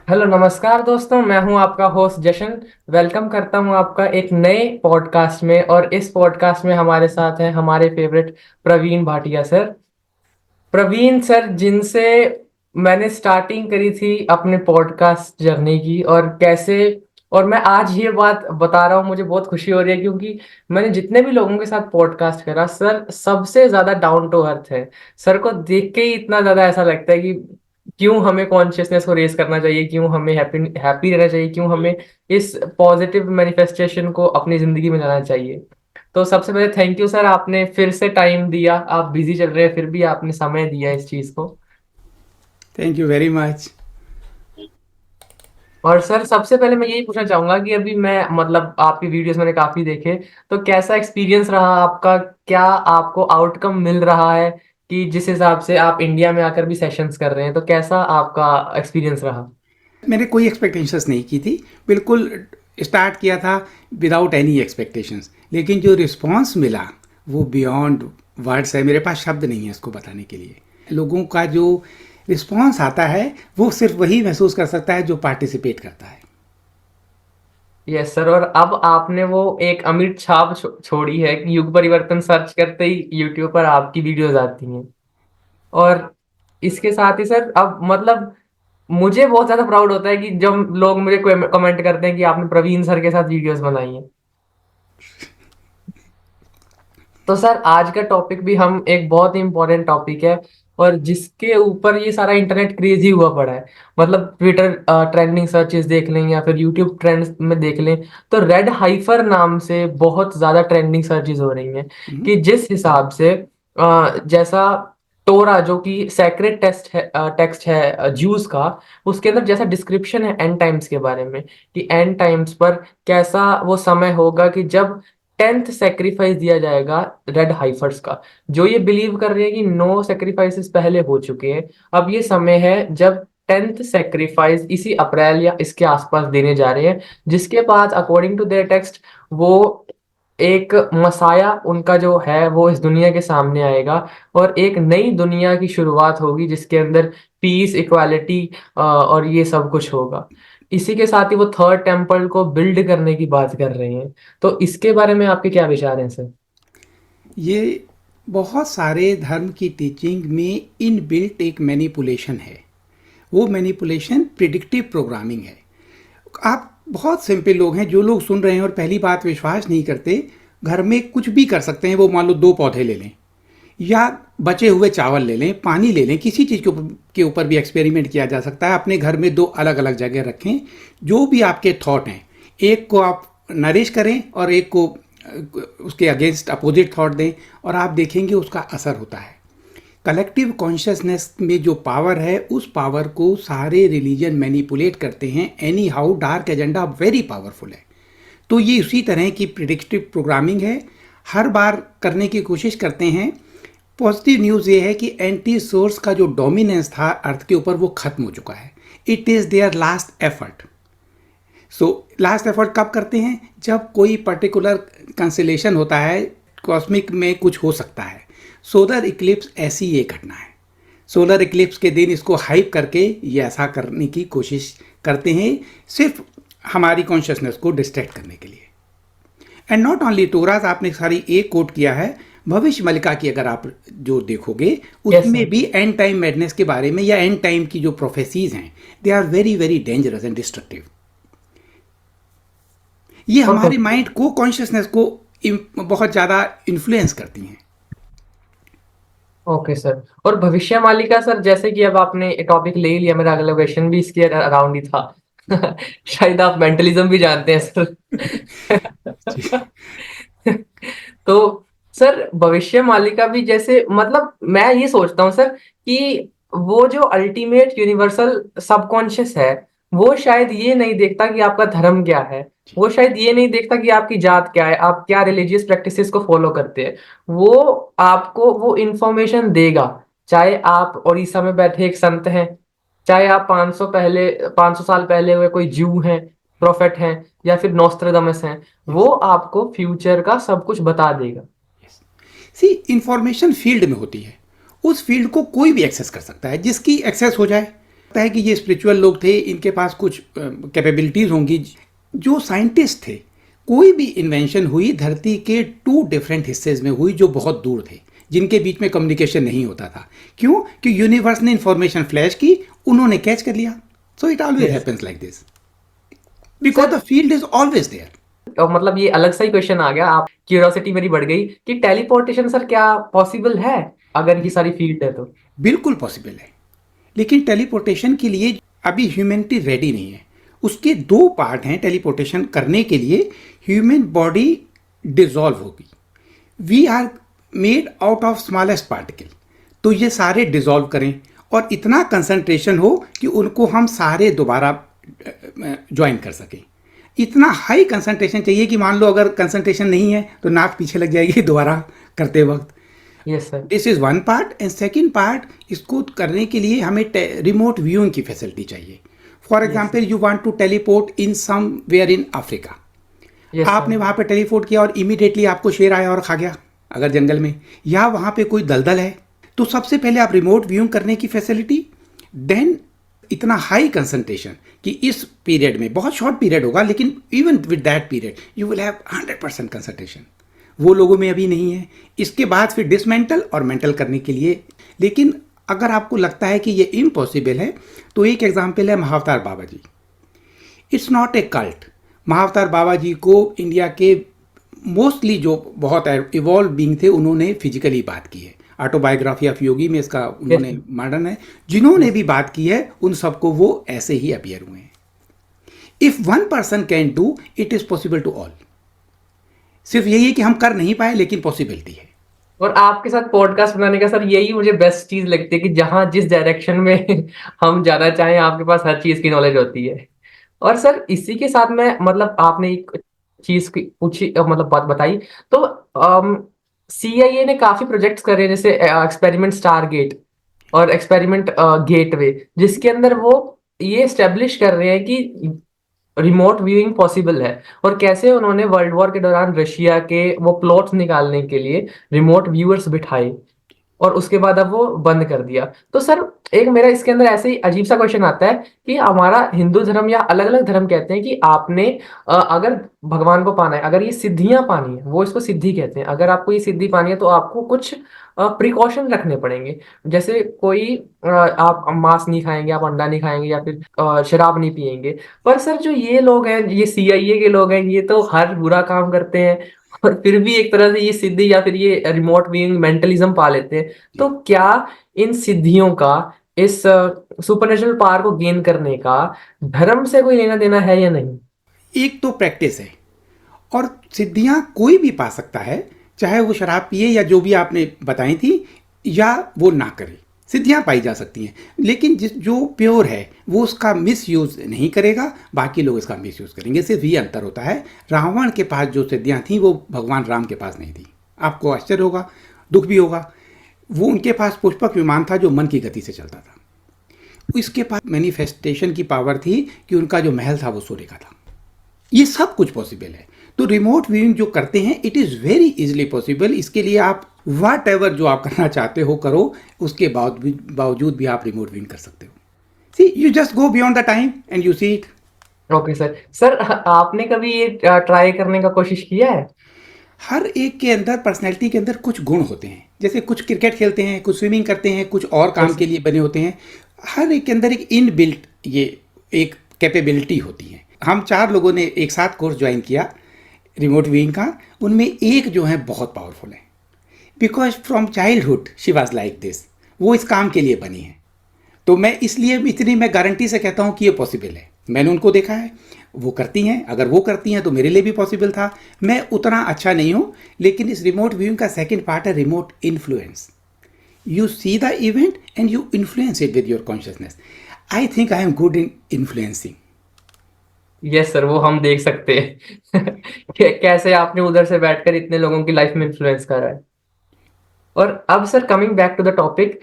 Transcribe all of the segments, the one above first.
Hello नमस्कार दोस्तों, मैं हूं आपका होस्ट जशन। वेलकम करता हूं आपका एक नए पॉडकास्ट में। और इस पॉडकास्ट में हमारे साथ हैं हमारे favourite Praveen Bhatia sir. Praveen sir जिनसे मैंने स्टार्टिंग करी थी अपने पॉडकास्ट जर्नी की, और कैसे, और मैं आज ये बात बता रहा हूँ, मुझे बहुत खुशी हो रही है क्योंकि मैंने जितने भी लोगों के साथ पॉडकास्ट करा, सर सबसे ज्यादा डाउन टू अर्थ है। सर को देख के ही इतना ज्यादा ऐसा लगता है कि क्यों हमें कॉन्शियसनेस को रेज करना चाहिए, क्यों हमें हैप्पी हैप्पी रहना चाहिए, क्यों हमें इस पॉजिटिव मैनिफेस्टेशन को अपनी जिंदगी में लाना चाहिए। तो सबसे पहले थैंक यू सर, आपने फिर से टाइम दिया। आप बिजी चल रहे हैं फिर भी आपने समय दिया इस चीज को। Thank you very much. और सर सबसे पहले मैं यही पूछना चाहूंगा कि अभी मैं मतलब आपकी वीडियोस मैंने काफी देखे, तो कैसा एक्सपीरियंस रहा आपका? क्या आपको आउटकम मिल रहा है कि जिस हिसाब से आप इंडिया में आकर भी सेशंस कर रहे हैं, तो कैसा आपका एक्सपीरियंस रहा? मैंने कोई एक्सपेक्टेशंस नहीं की थी, बिल्कुल स्टार्ट किया था विदाउट एनी एक्सपेक्टेशंस, लेकिन जो रिस्पांस मिला वो बियॉन्ड वर्ड्स है। मेरे पास शब्द नहीं है इसको बताने के लिए। लोगों का जो रिस्पांस आता है वो सिर्फ वही महसूस कर सकता है जो पार्टिसिपेट करता है। Yes sir. और अब आपने वो एक अमिट छाप छोड़ी है कि युग परिवर्तन सर्च करते ही यूट्यूब पर आपकी वीडियोस आती हैं। और इसके साथ ही सर अब मतलब मुझे बहुत ज्यादा प्राउड होता है कि जब लोग मुझे कमेंट करते हैं कि आपने प्रवीण सर के साथ वीडियोस बनाई हैं। तो सर आज का टॉपिक भी हम एक बहुत ही इंपॉर्टेंट टॉपिक है, और जिसके ऊपर ये सारा इंटरनेट क्रेजी हुआ पड़ा है। मतलब ट्विटर ट्रेंडिंग सर्चेस देख लें या फिर यूट्यूब ट्रेंड्स में देख लें, तो रेड हाइफर नाम से बहुत ज्यादा ट्रेंडिंग सर्चेस हो रही हैं। कि जिस हिसाब से जैसा टोरा जो कि सैक्रेड टेक्स्ट है ज्यूस का, उसके अंदर जैसा डिस्क्रिप्शन है एंड टाइम्स के बारे में, कि एंड टाइम्स पर कैसा वो समय होगा कि जब 10th सेक्रीफाइस दिया जाएगा रेड हाइफर्स का। जो ये बिलीव कर रहे हैं कि 9 सेक्रीफाइसेस पहले हो चुके हैं, अब ये समय है जब 10th सेक्रीफाइस इसी अप्रैल या इसके आसपास देने जा रहे हैं। जिसके बाद अकॉर्डिंग टू देयर टेक्स्ट वो एक मसाया उनका जो है वो इस दुनिया के सामने आएगा, और एक नई दुनिया की शुरुआत होगी जिसके अंदर पीस, इक्वालिटी और ये सब कुछ होगा। इसी के साथ ही वो थर्ड टेम्पल को बिल्ड करने की बात कर रहे हैं। तो इसके बारे में आपके क्या विचार हैं सर? ये बहुत सारे धर्म की टीचिंग में इनबिल्ट एक मैनिपुलेशन है। वो मैनिपुलेशन प्रिडिक्टिव प्रोग्रामिंग है। आप बहुत सिंपल लोग हैं, जो लोग सुन रहे हैं और पहली बात विश्वास नहीं करते, घर में कुछ भी कर सकते हैं। वो मान लो 2 पौधे ले लें या बचे हुए चावल ले लें, पानी ले लें, किसी चीज़ के ऊपर भी एक्सपेरिमेंट किया जा सकता है। अपने घर में 2 अलग अलग जगह रखें। जो भी आपके थॉट हैं, एक को आप नरिश करें और एक को उसके अगेंस्ट अपोजिट थॉट दें, और आप देखेंगे उसका असर होता है। कलेक्टिव कॉन्शियसनेस में जो पावर है, उस पावर को सारे रिलीजन मैनिपुलेट करते हैं। Any how dark agenda very powerful है। तो ये उसी तरह की प्रिडिक्टिव प्रोग्रामिंग है। हर बार करने की कोशिश करते हैं। पॉजिटिव न्यूज़ ये है कि एंटी सोर्स का जो डोमिनेंस था अर्थ के ऊपर वो खत्म हो चुका है। It is there last effort. So last effort कब करते हैं? जब कोई पर्टिकुलर कंसलेशन होता है, कॉस्मिक में कुछ हो सकता है। सोलर इक्लिप्स ऐसी ये घटना है। सोलर इक्लिप्स के दिन इसको हाइप करके ये ऐसा करने की कोशिश करते हैं, सिर्फ हमारी कॉन्शियसनेस को डिस्ट्रैक्ट करने के लिए। एंड नॉट ओनली टोराज, आपने सारी एक कोट किया है भविष्य मलिका की, अगर आप जो देखोगे यस उसमें सर। भी एंड टाइम मैडनेस के बारे में या एंड टाइम की जो प्रोफेसीज हैं, they are very very dangerous and destructive. ये और हमारे माइंड को, कॉन्शियसनेस को बहुत ज़्यादा इन्फ्लुएंस करती हैं। Okay sir. और भविष्य मालिका सर, जैसे कि अब आपने टॉपिक ले ही लिया, मेरा अगला क्वेश्चन भी इसके अराउंड ही था। शायद आप मेंटलिज्म भी जानते हैं सर। तो सर भविष्य मालिका भी जैसे, मतलब मैं ये सोचता हूँ सर कि वो जो अल्टीमेट यूनिवर्सल सबकॉन्शियस है, वो शायद ये नहीं देखता कि आपका धर्म क्या है। वो शायद ये नहीं देखता कि आपकी जात क्या है, आप क्या रिलीजियस प्रैक्टिसेस को फॉलो करते हैं। वो आपको वो इंफॉर्मेशन देगा। चाहे आप उड़ीसा में बैठे एक संत हैं, चाहे आप 500 साल पहले हुए कोई जू हैं, प्रोफेट हैं, या फिर नोस्ट्राडामस हैं, वो आपको फ्यूचर का सब कुछ बता देगा। सी, इंफॉर्मेशन फील्ड में होती है। उस फील्ड को कोई भी एक्सेस कर सकता है, जिसकी एक्सेस हो जाए। लगता है कि ये स्पिरिचुअल लोग थे, इनके पास कुछ कैपेबिलिटीज होंगी। जो साइंटिस्ट थे, कोई भी इन्वेंशन हुई धरती के टू डिफरेंट हिस्से में हुई जो बहुत दूर थे, जिनके बीच में कम्युनिकेशन नहीं होता था। क्यों? कि यूनिवर्स ने इंफॉर्मेशन फ्लैश की, उन्होंने कैच कर लिया। So it always yes happens like this, because sir. The field is always there. मतलब ये अलग सा ही क्वेश्चन आ गया, आप क्यूरियोसिटी मेरी बढ़ गई कि टेलीपोर्टेशन सर क्या पॉसिबल है अगर ये सारी फील्ड है तो? बिल्कुल पॉसिबल है, लेकिन टेलीपोर्टेशन के लिए अभी ह्यूमैनिटी रेडी नहीं है। उसके दो पार्ट हैं टेलीपोर्टेशन करने के लिए। ह्यूमन बॉडी डिजॉल्व होगी, we are made out of smallest particle, तो ये सारे डिजॉल्व करें और इतना कंसंट्रेशन हो कि उनको हम सारे दोबारा ज्वाइन कर सकें। इतना हाई कंसंट्रेशन चाहिए कि मान लो अगर कंसंट्रेशन नहीं है तो नाक पीछे लग जाएगी दोबारा करते वक्त। Yes sir. This is one part. And second part, इसको करने के लिए हमें रिमोट व्यूइंग की फैसिलिटी चाहिए। For yes example, you want to teleport in somewhere in Africa. Yes sir. आपने वहां पे टेलीपोर्ट किया और इमीडिएटली आपको शेर आया और खा गया, अगर जंगल में, या वहां पे कोई दलदल है, तो सबसे पहले आप रिमोट व्यूइंग करने की फैसिलिटी, देन इतना हाई कंसंट्रेशन कि इस पीरियड में, बहुत शॉर्ट पीरियड होगा लेकिन even with that period you will have 100% concentration. वो लोगों में अभी नहीं है। इसके बाद फिर डिसमेंटल और मेंटल करने के लिए। लेकिन अगर आपको लगता है कि ये इम्पॉसिबल है, तो एक एग्जाम्पल है Mahavatar Baba ji. It's not a cult. Mahavatar Baba ji को इंडिया के मोस्टली जो बहुत इवॉल्व बीइंग थे, उन्होंने फिजिकली बात की है। ऑटोबायोग्राफी ऑफ योगी में इसका यस उन्होंने मॉडर्न है। जिन्होंने यस भी बात की है उन सबको वो ऐसे ही अपियर हुए हैं। If one person can do, it is possible to all. सिर्फ यही है कि हम कर नहीं पाए, लेकिन पॉसिबिलिटी है। और आपके साथ पॉडकास्ट बनाने का सर यही मुझे बेस्ट चीज लगती है कि जहां जिस डायरेक्शन में हम जाना चाहें, आपके पास हर चीज की नॉलेज होती है। और सर इसी के साथ में, मतलब आपने एक चीज की पूछी, मतलब बात बताई, तो सीआईए ने काफी प्रोजेक्ट्स करे हैं, जैसे एक्सपेरिमेंट स्टार गेट और एक्सपेरिमेंट गेटवे, जिसके अंदर वो ये स्टेब्लिश कर रहे हैं कि रिमोट व्यूइंग पॉसिबल है। और कैसे उन्होंने वर्ल्ड वॉर के दौरान रशिया के वो प्लॉट्स निकालने के लिए रिमोट व्यूअर्स बिठाए, और उसके बाद अब वो बंद कर दिया। तो सर एक मेरा इसके अंदर ऐसे ही अजीब सा क्वेश्चन आता है कि हमारा हिंदू धर्म या अलग अलग धर्म कहते हैं कि आपने अगर भगवान को पाना है, अगर ये सिद्धियां पानी है, वो इसको सिद्धि कहते हैं, अगर आपको ये सिद्धि पानी है तो आपको कुछ प्रिकॉशन रखने पड़ेंगे। जैसे कोई आप मांस नहीं खाएंगे, आप अंडा नहीं खाएंगे, या फिर शराब नहीं पिएंगे। पर सर जो ये लोग हैं, ये सीआईए के लोग हैं, ये तो हर बुरा काम करते हैं और फिर भी एक तरह से ये सिद्धि या फिर ये रिमोट व्यूइंग मेंटलिज्म पा लेते हैं। तो क्या इन सिद्धियों का, इस सुपरनेचुरल पावर को गेन करने का धर्म से कोई लेना देना है या नहीं? एक तो प्रैक्टिस है, और सिद्धियां कोई भी पा सकता है, चाहे वो शराब पिए या जो भी आपने बताई थी, या वो ना करे। सिद्धियां पाई जा सकती हैं, लेकिन जिस जो प्योर है वो उसका मिस यूज नहीं करेगा, बाकी लोग इसका मिस यूज करेंगे। सिर्फ ये अंतर होता है, रावण के पास जो सिद्धियां थी वो भगवान राम के पास नहीं थी। आपको आश्चर्य होगा, दुख भी होगा। वो उनके पास पुष्पक विमान था जो मन की गति से चलता था। इसके पास मैनिफेस्टेशन की पावर थी कि उनका जो महल था वो सूर्य का था। ये सब कुछ पॉसिबल है। तो रिमोट व्यूइंग जो करते हैं, it is very easily possible. इसके लिए आप वाट एवर जो आप करना चाहते हो करो, उसके बावजूद भी आप रिमोट व्यूइंग कर सकते हो। See, you just go beyond the time and you see it. Okay sir. Sir आपने कभी ये ट्राई करने का कोशिश किया है? हर एक के अंदर, पर्सनैलिटी के अंदर कुछ गुण होते हैं। जैसे कुछ क्रिकेट खेलते हैं, कुछ स्विमिंग करते हैं, कुछ और काम यस के लिए बने होते हैं। हर एक के अंदर एक इन बिल्ट ये एक कैपेबिलिटी होती है। हम 4 लोगों ने एक साथ कोर्स ज्वाइन किया रिमोट व्यूइंग का। उनमें एक जो है बहुत पावरफुल है, because from childhood she was like this. वो इस काम के लिए बनी है। तो मैं इसलिए इतनी मैं गारंटी से कहता हूँ कि ये पॉसिबल है। मैंने उनको देखा है, वो करती हैं। अगर वो करती हैं तो मेरे लिए भी पॉसिबल था। मैं उतना अच्छा नहीं हूँ, लेकिन इस रिमोट व्यूइंग का सेकंड पार्ट है remote influence. You see the event and you influence it with your consciousness. I think I am good in influencing. Yes sir, वो हम देख सकते हैं कैसे आपने उधर से बैठकर इतने लोगों की लाइफ में इन्फ्लुएंस करा है। और अब sir coming back to the topic,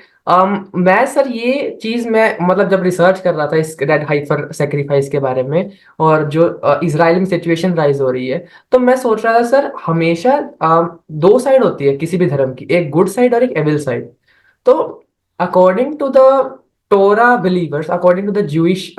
मैं सर ये चीज मैं मतलब जब रिसर्च कर रहा था इस रेड हाइफर सेक्रीफाइस के बारे में, और जो इजराइल में सिचुएशन राइज हो रही है, तो मैं सोच रहा था सर हमेशा दो साइड होती है किसी भी धर्म की, एक गुड साइड और एक एविल साइड। तो according to the Torah believers, according to the Jewish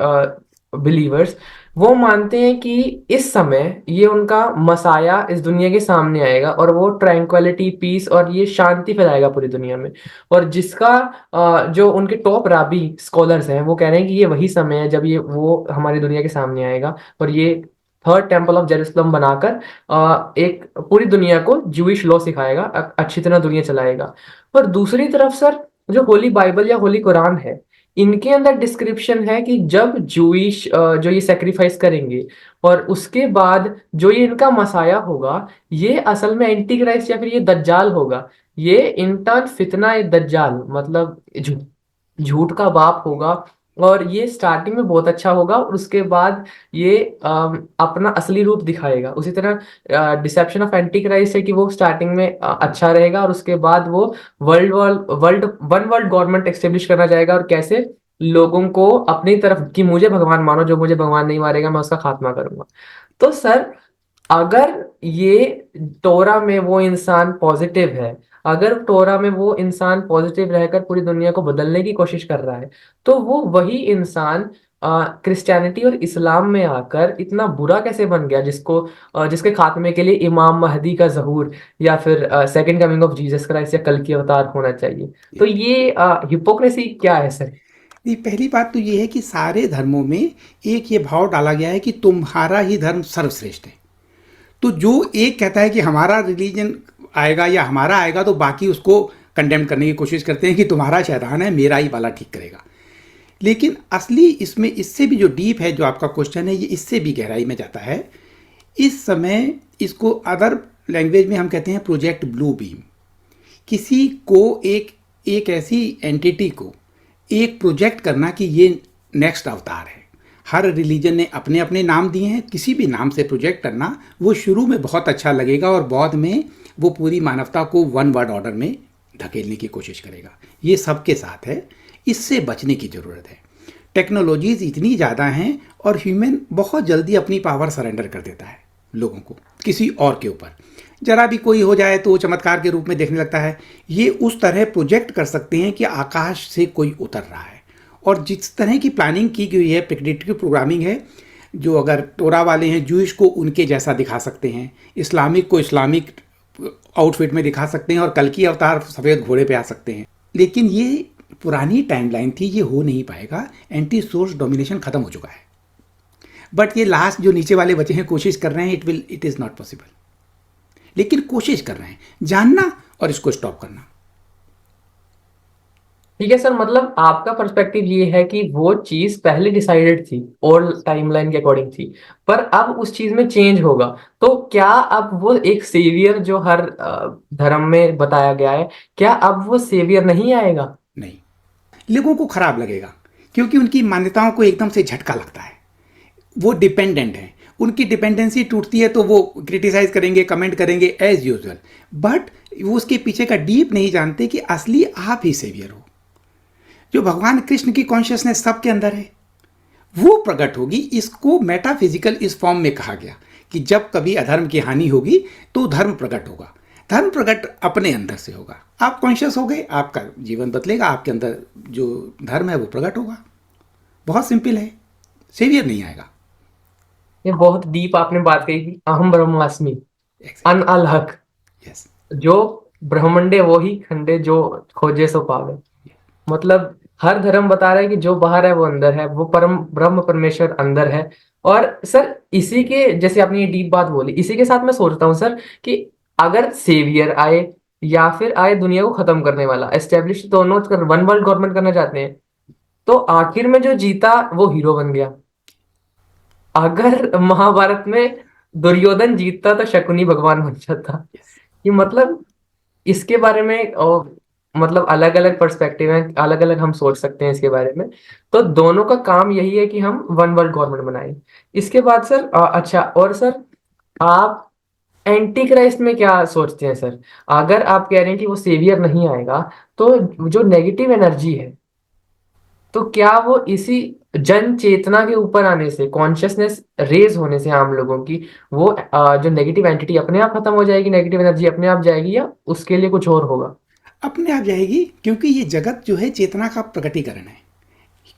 believers, वो मानते हैं कि इस समय ये उनका मसाया इस दुनिया के सामने आएगा और वो ट्रैंक्विलिटी, पीस और ये शांति फैलाएगा पूरी दुनिया में। और जिसका जो उनके टॉप राबी स्कॉलर्स हैं वो कह रहे हैं कि ये वही समय है जब ये वो हमारी दुनिया के सामने आएगा और ये थर्ड टेम्पल ऑफ जेरूसलम बनाकर एक पूरी दुनिया को जूइश लॉ सिखाएगा, अच्छी तरह दुनिया चलाएगा। पर दूसरी तरफ सर, जो होली बाइबल या होली कुरान है, इनके अंदर डिस्क्रिप्शन है कि जब जूइश जो ये सेक्रीफाइस करेंगे और उसके बाद जो ये इनका मसाया होगा, ये असल में एंटी क्राइस्ट या फिर ये दज्जाल होगा। ये इंटर्न फितना ए दज्जाल, मतलब झूठ का बाप होगा। और ये स्टार्टिंग में बहुत अच्छा होगा और उसके बाद ये अपना असली रूप दिखाएगा। उसी तरह डिसेप्शन ऑफ एंटी क्राइस्ट है कि वो स्टार्टिंग में अच्छा रहेगा और उसके बाद वो world world one world government establish करना चाहेगा और कैसे लोगों को अपनी तरफ कि मुझे भगवान मानो, जो मुझे भगवान नहीं मारेगा मैं उसका खात्मा करूंगा। तो सर, अगर ये टोरा में वो इंसान पॉजिटिव है, अगर टोरा में वो इंसान पॉजिटिव रहकर पूरी दुनिया को बदलने की कोशिश कर रहा है, तो वो वही इंसान क्रिश्चियनिटी और इस्लाम में आकर इतना बुरा कैसे बन गया, जिसके खात्मे के लिए इमाम महदी का ज़हूर या फिर second coming of Jesus Christ या कल की अवतार होना चाहिए। तो ये हिपोक्रेसी क्या है सर? ये पहली बात तो ये है कि सारे धर्मों में एक ये भाव डाला गया है कि तुम्हारा ही धर्म सर्वश्रेष्ठ है। तो जो एक कहता है कि हमारा रिलीजन आएगा या हमारा आएगा, तो बाकी उसको कंडेम करने की कोशिश करते हैं कि तुम्हारा शैतान है, मेरा ही वाला ठीक करेगा। लेकिन असली इसमें इससे भी जो डीप है, जो आपका क्वेश्चन है, ये इससे भी गहराई में जाता है। इस समय इसको अदर लैंग्वेज में हम कहते हैं प्रोजेक्ट ब्लू बीम। किसी को एक एक ऐसी एंटिटी को एक प्रोजेक्ट करना कि ये नेक्स्ट अवतार है। हर रिलीजन ने अपने अपने नाम दिए हैं, किसी भी नाम से प्रोजेक्ट करना वो शुरू में बहुत अच्छा लगेगा और बाद में वो पूरी मानवता को वन वर्ल्ड ऑर्डर में धकेलने की कोशिश करेगा। ये सबके साथ है, इससे बचने की ज़रूरत है। टेक्नोलॉजीज़ इतनी ज़्यादा हैं और ह्यूमन बहुत जल्दी अपनी पावर सरेंडर कर देता है लोगों को किसी और के ऊपर। जरा भी कोई हो जाए तो वो चमत्कार के रूप में देखने लगता है। ये उस तरह प्रोजेक्ट कर सकते हैं कि आकाश से कोई उतर रहा है। और जिस तरह की प्लानिंग की गई है, प्रेडिक्टिव प्रोग्रामिंग है, जो अगर टोरा वाले हैं जूइश को उनके जैसा दिखा सकते हैं, इस्लामिक को इस्लामिक आउटफिट में दिखा सकते हैं और कल की अवतार सफ़ेद घोड़े पे आ सकते हैं। लेकिन ये पुरानी टाइमलाइन थी, ये हो नहीं पाएगा। एंटी सोर्स डोमिनेशन खत्म हो चुका है। बट ये लास्ट जो नीचे वाले बचे हैं कोशिश कर रहे हैं, इट इज़ नॉट पॉसिबल। लेकिन कोशिश कर रहे हैं जानना और इसको स्टॉप करना। ठीक है सर, मतलब आपका पर्सपेक्टिव ये है कि वो चीज पहले डिसाइडेड थी, ओल्ड टाइमलाइन के अकॉर्डिंग थी, पर अब उस चीज में चेंज होगा। तो क्या अब वो एक सेवियर जो हर धर्म में बताया गया है, क्या अब वो सेवियर नहीं आएगा? नहीं, लोगों को खराब लगेगा क्योंकि उनकी मान्यताओं को एकदम से झटका लगता है। वो डिपेंडेंट हैं, उनकी डिपेंडेंसी टूटती है तो वो क्रिटिसाइज करेंगे, कमेंट करेंगे एज यूजुअल। बट वो उसके पीछे का डीप नहीं जानते कि असली आप ही सेवियर हो। जो भगवान कृष्ण की कॉन्शियसनेस सबके अंदर है वो प्रकट होगी। इसको मेटाफिजिकल इस फॉर्म में कहा गया कि जब कभी अधर्म की हानि होगी तो धर्म प्रकट होगा। धर्म प्रकट अपने अंदर से होगा। आप कॉन्शियस हो गए, आपका जीवन बदलेगा, आपके अंदर जो धर्म है वो प्रकट होगा। बहुत सिंपल है, सेवियर नहीं आएगा। ये बहुत डीप आपने बात कही थी, अहम ब्रह्मास्मि, अन एग्जैक्टली। अल हक। यस। जो ब्रह्मंडे वो ही खंडे, जो खोजे सो पावे। मतलब हर धर्म बता रहा है कि जो बाहर है वो अंदर है, वो परम ब्रह्म परमेश्वर अंदर है। और सर, इसी के जैसे आपने ये डीप बात बोली, इसी के साथ मैं सोचता हूँ सर कि अगर सेवियर आए या फिर आए दुनिया को खत्म करने वाला, एस्टेब्लिश दोनों कर वन वर्ल्ड गवर्नमेंट करना चाहते हैं, तो आखिर में जो जीता वो हीरो बन गया। अगर महाभारत में दुर्योधन जीतता तो शकुनी भगवान बन जाता। यस। ये मतलब इसके बारे में मतलब अलग अलग पर्सपेक्टिव है, अलग अलग हम सोच सकते हैं इसके बारे में। तो दोनों का काम यही है कि हम वन वर्ल्ड गवर्नमेंट बनाए। इसके बाद सर अच्छा, और सर आप एंटी क्राइस्ट में क्या सोचते हैं सर? अगर आप कह रहे हैं कि वो सेवियर नहीं आएगा, तो जो नेगेटिव एनर्जी है, तो क्या वो इसी जन चेतना के ऊपर आने से, कॉन्शियसनेस रेज होने से आम लोगों की, वो जो नेगेटिव एंटिटी अपने आप खत्म हो जाएगी, नेगेटिव एनर्जी अपने आप जाएगी, या उसके लिए कुछ और होगा? अपने आप जाएगी क्योंकि ये जगत जो है चेतना का प्रकटीकरण है।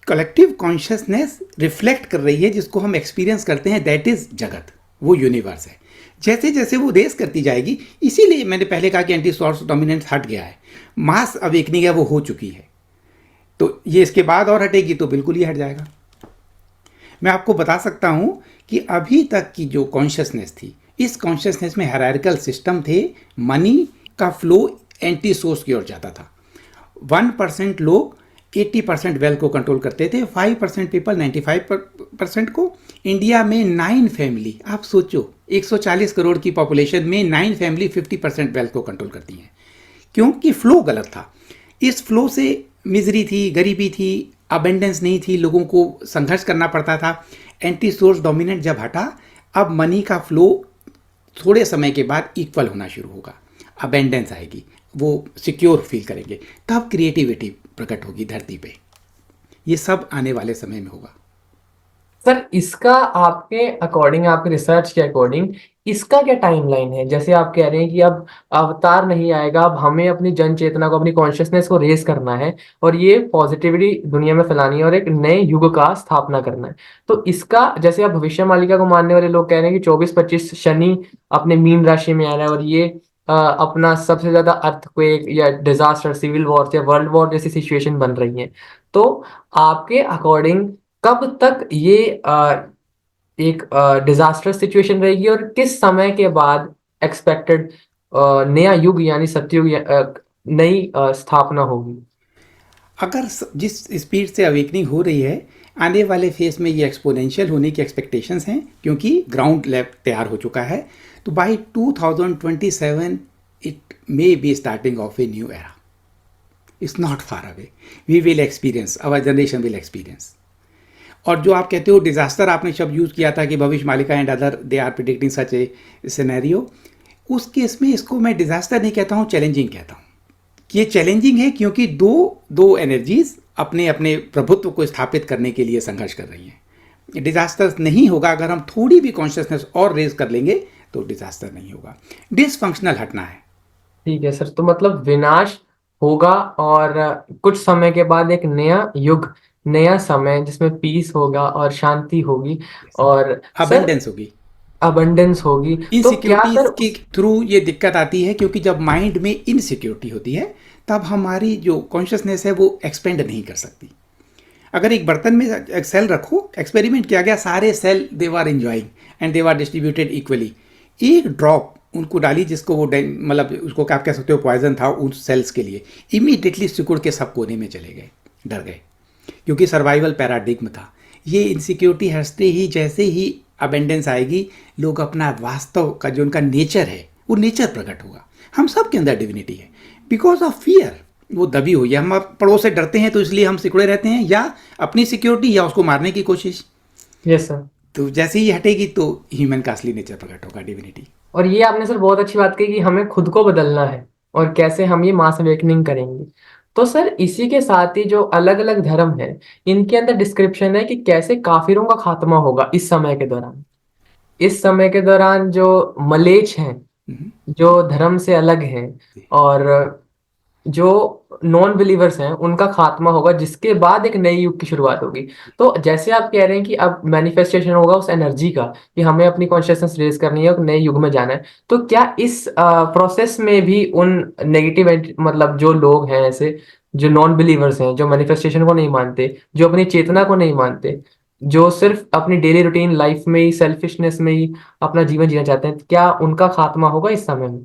कलेक्टिव कॉन्शियसनेस रिफ्लेक्ट कर रही है, जिसको हम एक्सपीरियंस करते हैं, दैट इज जगत, वो यूनिवर्स है। जैसे जैसे वो रेस करती जाएगी, इसीलिए मैंने पहले कहा कि एंटी सोर्स डोमिनेंस हट गया है, मास अवेकनिंग है वो हो चुकी है, तो ये इसके बाद और हटेगी तो बिल्कुल ही हट जाएगा। मैं आपको बता सकता हूं कि अभी तक की जो कॉन्शियसनेस थी, इस कॉन्शियसनेस में हायरार्किकल सिस्टम थे, मनी का फ्लो एंटी सोर्स की ओर जाता था। 1% लोग 80% वेल्थ को कंट्रोल करते थे, 5% पीपल 95% को। इंडिया में 9 फैमिली, आप सोचो 140 करोड़ की पॉपुलेशन में 9 फैमिली 50% वेल्थ को कंट्रोल करती हैं, क्योंकि फ्लो गलत था। इस फ्लो से मिजरी थी, गरीबी थी, अबेंडेंस नहीं थी, लोगों को संघर्ष करना पड़ता था। एंटी सोर्स डोमिनेंट जब हटा, अब मनी का फ्लो थोड़े समय के बाद इक्वल होना शुरू होगा, अबेंडेंस आएगी, वो सिक्योर फील करेंगे, तब क्रिएटिविटी प्रकट होगी धरती पे। ये सब आने वाले समय में होगा। सर इसका आपके अकॉर्डिंग, आपके रिसर्च के अकॉर्डिंग इसका क्या टाइमलाइन है? जैसे आप कह रहे हैं कि अब अवतार नहीं आएगा, अब हमें अपनी जन चेतना को, अपनी कॉन्शियसनेस को रेज करना है और ये पॉजिटिविटी दुनिया में फैलानी है और एक नए युग का स्थापना करना है। तो इसका, जैसे अब भविष्य मालिका को मानने वाले लोग कह रहे हैं कि 24-25 शनि अपने मीन राशि में आ रहा है और ये अपना सबसे ज्यादा अर्थक्वेक या डिजास्टर, सिविल वॉर या वर्ल्ड वॉर जैसी सिचुएशन बन रही है। तो आपके अकॉर्डिंग कब तक ये एक डिजास्टर्स सिचुएशन रहेगी और किस समय के बाद एक्सपेक्टेड नया युग यानी सतयुग नई स्थापना होगी? अगर जिस स्पीड से अवेकनिंग हो रही है, आने वाले फेज में ये एक्सपोनेंशियल होने की एक्सपेक्टेशंस हैं, क्योंकि ग्राउंड लेवल तैयार हो चुका है। तो by 2027 it may be starting of a new era. It's not far away, we will experience, our generation will experience. और जो आप कहते हो डिजास्टर, आपने शब्द यूज किया था कि Bhavishya Malika and other they are predicting such a scenario, उस केस में इसको मैं डिजास्टर नहीं कहता हूँ, चैलेंजिंग कहता हूँ। ये चैलेंजिंग है क्योंकि दो एनर्जीज अपने अपने प्रभुत्व को स्थापित करने के लिए संघर्ष कर रही हैं। डिजास्टर नहीं होगा अगर हम थोड़ी भी कॉन्शियसनेस और रेज कर लेंगे, तो डिजास्टर नहीं होगा, डिसफंक्शनल हटना है। ठीक है सर, तो मतलब विनाश होगा और कुछ समय के बाद एक नया युग, नया समय जिसमें पीस होगा और शांति होगी और सर अबेंडेंस होगी, अबंडेंस होगी। तो क्या इनसिक्योरिटीज सर के थ्रू ये दिक्कत आती है, क्योंकि जब माइंड में इनसिक्योरिटी होती है, तब हमारी जो कॉन्शियसनेस है वो एक्सपेंड नहीं कर सकती। अगर एक बर्तन में एक सेल रखो, एक्सपेरिमेंट किया गया, सारे cell they were enjoying and they were distributed equally, एक ड्रॉप उनको डाली जिसको वो मतलब उसको क्या आप कह सकते हो पॉइजन था उन सेल्स के लिए, इमीडिएटली सिकुड़ के सब कोने में चले गए, डर गए, क्योंकि सर्वाइवल पैराडिग्म था। ये इनसिक्योरिटी हंसते ही, जैसे ही अबेंडेंस आएगी, लोग अपना वास्तव का जो उनका नेचर है वो नेचर प्रकट होगा। हम सब के अंदर डिविनिटी है, बिकॉज ऑफ फियर वो दबी हुई है। हम पड़ोस से डरते हैं तो इसलिए हम सिकुड़े रहते हैं, या अपनी सिक्योरिटी या उसको मारने की कोशिश। Yes sir. तो जैसे ही हटेगी तो ह्यूमन का असली नेचर प्रकट होगा, डिविनिटी। और ये आपने सर बहुत अच्छी बात कही कि हमें खुद को बदलना है और कैसे हम ये मास अवेकनिंग करेंगे। तो सर इसी के साथ ही जो अलग अलग धर्म है, इनके अंदर डिस्क्रिप्शन है कि कैसे काफिरों का खात्मा होगा इस समय के दौरान। इस समय के दौरान जो मलेच्छ हैं, जो धर्म से अलग हैं और जो नॉन बिलीवर्स हैं, उनका खात्मा होगा, जिसके बाद एक नई युग की शुरुआत होगी। तो जैसे आप कह रहे हैं कि अब मैनिफेस्टेशन होगा उस एनर्जी का कि हमें अपनी कॉन्शियसनेस रेज करनी है और नए युग में जाना है, तो क्या इस प्रोसेस में भी उन नेगेटिव मतलब जो लोग हैं ऐसे, जो नॉन बिलीवर्स हैं, जो मैनिफेस्टेशन को नहीं मानते, जो अपनी चेतना को नहीं मानते, जो सिर्फ अपनी डेली रूटीन लाइफ में ही सेल्फिशनेस में ही अपना जीवन जीना चाहते हैं, क्या उनका खात्मा होगा इस समय में?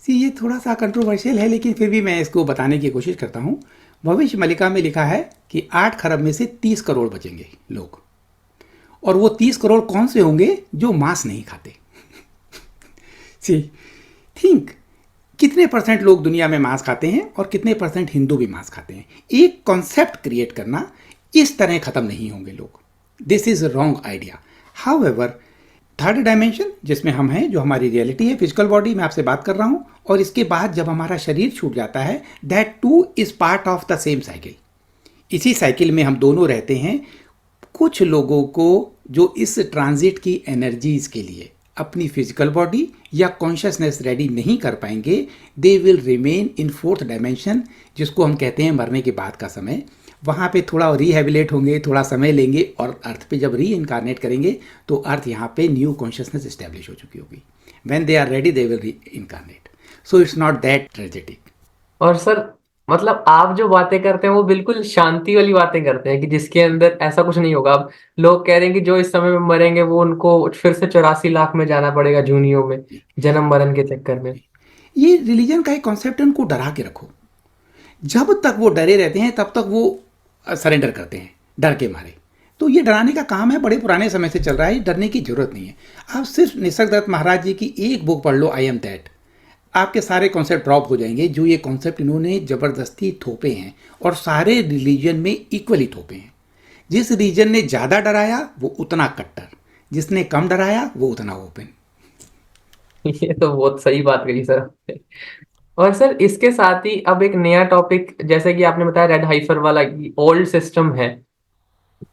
ये थोड़ा सा कंट्रोवर्शियल है, लेकिन फिर भी मैं इसको बताने की कोशिश करता हूँ। भविष्य मलिका में लिखा है कि 8 खरब में से 30 करोड़ बचेंगे लोग, और वो 30 करोड़ कौन से होंगे? जो मांस नहीं खाते। सी थिंक, कितने परसेंट लोग दुनिया में मांस खाते हैं और कितने परसेंट हिंदू भी मांस खाते हैं? एक कॉन्सेप्ट क्रिएट करना, इस तरह खत्म नहीं होंगे लोग। This is wrong idea. However, third dimension जिसमें हम हैं, जो हमारी रियलिटी है, फिजिकल बॉडी, मैं आपसे बात कर रहा हूं, और इसके बाद जब हमारा शरीर छूट जाता है, that two is part of the same cycle. इसी साइकिल में हम दोनों रहते हैं। कुछ लोगों को जो इस ट्रांजिट की एनर्जीज के लिए अपनी फिजिकल बॉडी या कॉन्शियसनेस रेडी नहीं कर पाएंगे, they will remain in fourth dimension, जिसको हम कहते हैं मरने के बाद का समय। वहाँ पे थोड़ा रिहेबिलेट होंगे, थोड़ा समय लेंगे, और अर्थ पे जब री इनकारनेट करेंगे तो अर्थ यहाँ पे न्यू कॉन्शियसनेस इस्टेब्लिश हो चुकी होगी। When they are ready they will reincarnate. So it's not that tragedic. और सर मतलब आप जो बातें करते हैं वो बिल्कुल शांति वाली बातें करते हैं कि जिसके अंदर ऐसा कुछ नहीं होगा। अब लोग कह रहे हैं कि जो इस समय में मरेंगे वो उनको फिर से 84 लाख में जाना पड़ेगा जूनियों में, जी, जन्म मरण के चक्कर में। जी। ये रिलीजन का एक कॉन्सेप्ट है, उनको डरा के रखो। जब तक वो डरे रहते हैं तब तक वो सरेंडर करते हैं डर के मारे। तो ये डराने का काम है, बड़े पुराने समय से चल रहा है, डरने की जरूरत नहीं है। आप सिर्फ निसर्ग दत्त महाराज जी की एक बुक पढ़ लो, आई एम दैट, आपके सारे कॉन्सेप्ट ड्रॉप हो जाएंगे जो ये कॉन्सेप्ट इन्होंने ज़बरदस्ती थोपे हैं, और सारे रिलीजन में इक्वली थोपे हैं। जिस रीजन ने ज़्यादा डराया वो उतना कट्टर, जिसने कम डराया वो उतना ओपन। ये तो बहुत सही बात कही सर आपने। और सर इसके साथ ही अब एक नया टॉपिक, जैसे कि आपने बताया रेड हाइफर वाला, ओल्ड सिस्टम है,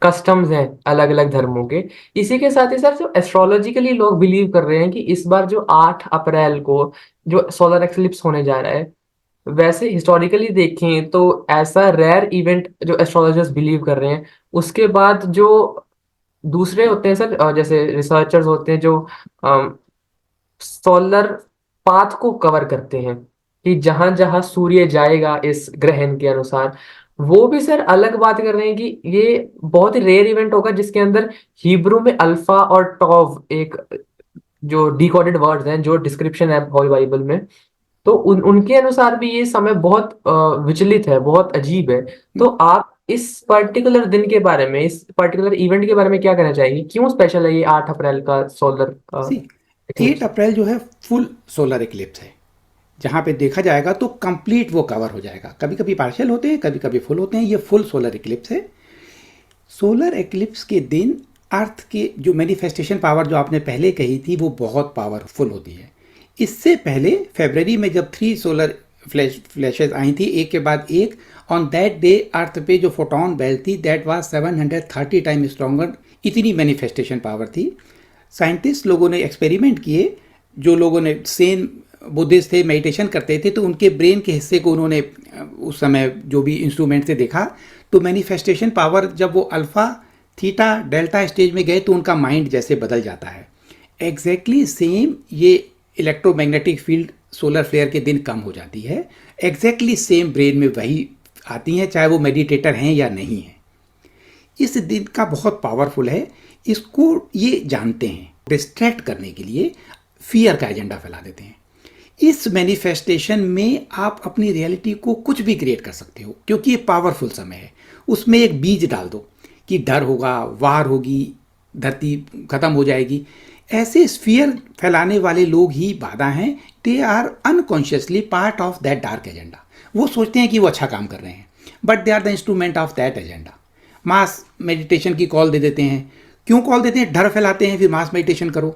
कस्टम्स हैं अलग अलग धर्मों के। इसी के साथ ही सर जो एस्ट्रोलॉजिकली लोग बिलीव कर रहे हैं कि इस बार जो 8 अप्रैल को जो सोलर एक्लिप्स होने जा रहा है, वैसे हिस्टोरिकली देखें तो ऐसा रेयर इवेंट जो एस्ट्रोलॉजर्स बिलीव कर रहे हैं। उसके बाद जो दूसरे होते हैं सर, जैसे रिसर्चर्स होते हैं जो सोलर पाथ को कवर करते हैं कि जहां जहां सूर्य जाएगा इस ग्रहण के अनुसार, वो भी सर अलग बात कर रहे हैं कि ये बहुत ही रेयर इवेंट होगा जिसके अंदर हिब्रू में अल्फा और टॉव, एक जो डिकोडेड वर्ड्स हैं, जो डिस्क्रिप्शन है होली बाइबल में, तो उनके अनुसार भी ये समय बहुत विचलित है, बहुत अजीब है। तो आप इस पर्टिकुलर दिन के बारे में, इस पर्टिकुलर इवेंट के बारे में क्या कहना चाहेंगे? क्यों स्पेशल है ये 8 अप्रैल का सोलर सी, एट एक्लिप्स? अप्रैल जो है फुल सोलर इक्लिप्स है, जहाँ पे देखा जाएगा तो कंप्लीट वो कवर हो जाएगा। कभी कभी पार्शियल होते हैं, कभी कभी फुल होते हैं, ये फुल सोलर इक्लिप्स है। सोलर एक्लिप्स के दिन अर्थ के जो मैनिफेस्टेशन पावर जो आपने पहले कही थी वो बहुत पावरफुल होती है। इससे पहले फरवरी में जब 3 सोलर फ्लैशेस आई थी एक के बाद एक, ऑन दैट डे अर्थ पे जो फोटोन बेल्ट थी दैट वाज 730 टाइम स्ट्रॉन्गर। इतनी मैनिफेस्टेशन पावर थी। साइंटिस्ट लोगों ने एक्सपेरिमेंट किए, जो लोगों ने सेन बुद्धिस्ट थे, मेडिटेशन करते थे, तो उनके ब्रेन के हिस्से को उन्होंने उस समय जो भी इंस्ट्रूमेंट से देखा, तो मैनिफेस्टेशन पावर जब वो अल्फ़ा थीटा डेल्टा स्टेज में गए तो उनका माइंड जैसे बदल जाता है। एग्जैक्टली सेम ये इलेक्ट्रोमैग्नेटिक फील्ड सोलर फ्लेयर के दिन कम हो जाती है। एग्जैक्टली सेम ब्रेन में वही आती हैं, चाहे वो मेडिटेटर हैं या नहीं हैं। इस दिन का बहुत पावरफुल है। इसको ये जानते हैं, डिस्ट्रैक्ट करने के लिए फियर का एजेंडा फैला देते हैं। इस मैनिफेस्टेशन में आप अपनी रियलिटी को कुछ भी क्रिएट कर सकते हो, क्योंकि ये पावरफुल समय है। उसमें एक बीज डाल दो कि डर होगा, वार होगी, धरती खत्म हो जाएगी। ऐसे स्फीयर फैलाने वाले लोग ही बाधा हैं। They are unconsciously part of that dark agenda. वो सोचते हैं कि वो अच्छा काम कर रहे हैं, but they are the instrument of that agenda. Mass meditation की कॉल दे देते हैं। क्यों कॉल देते हैं? डर फैलाते हैं, फिर मास मेडिटेशन करो।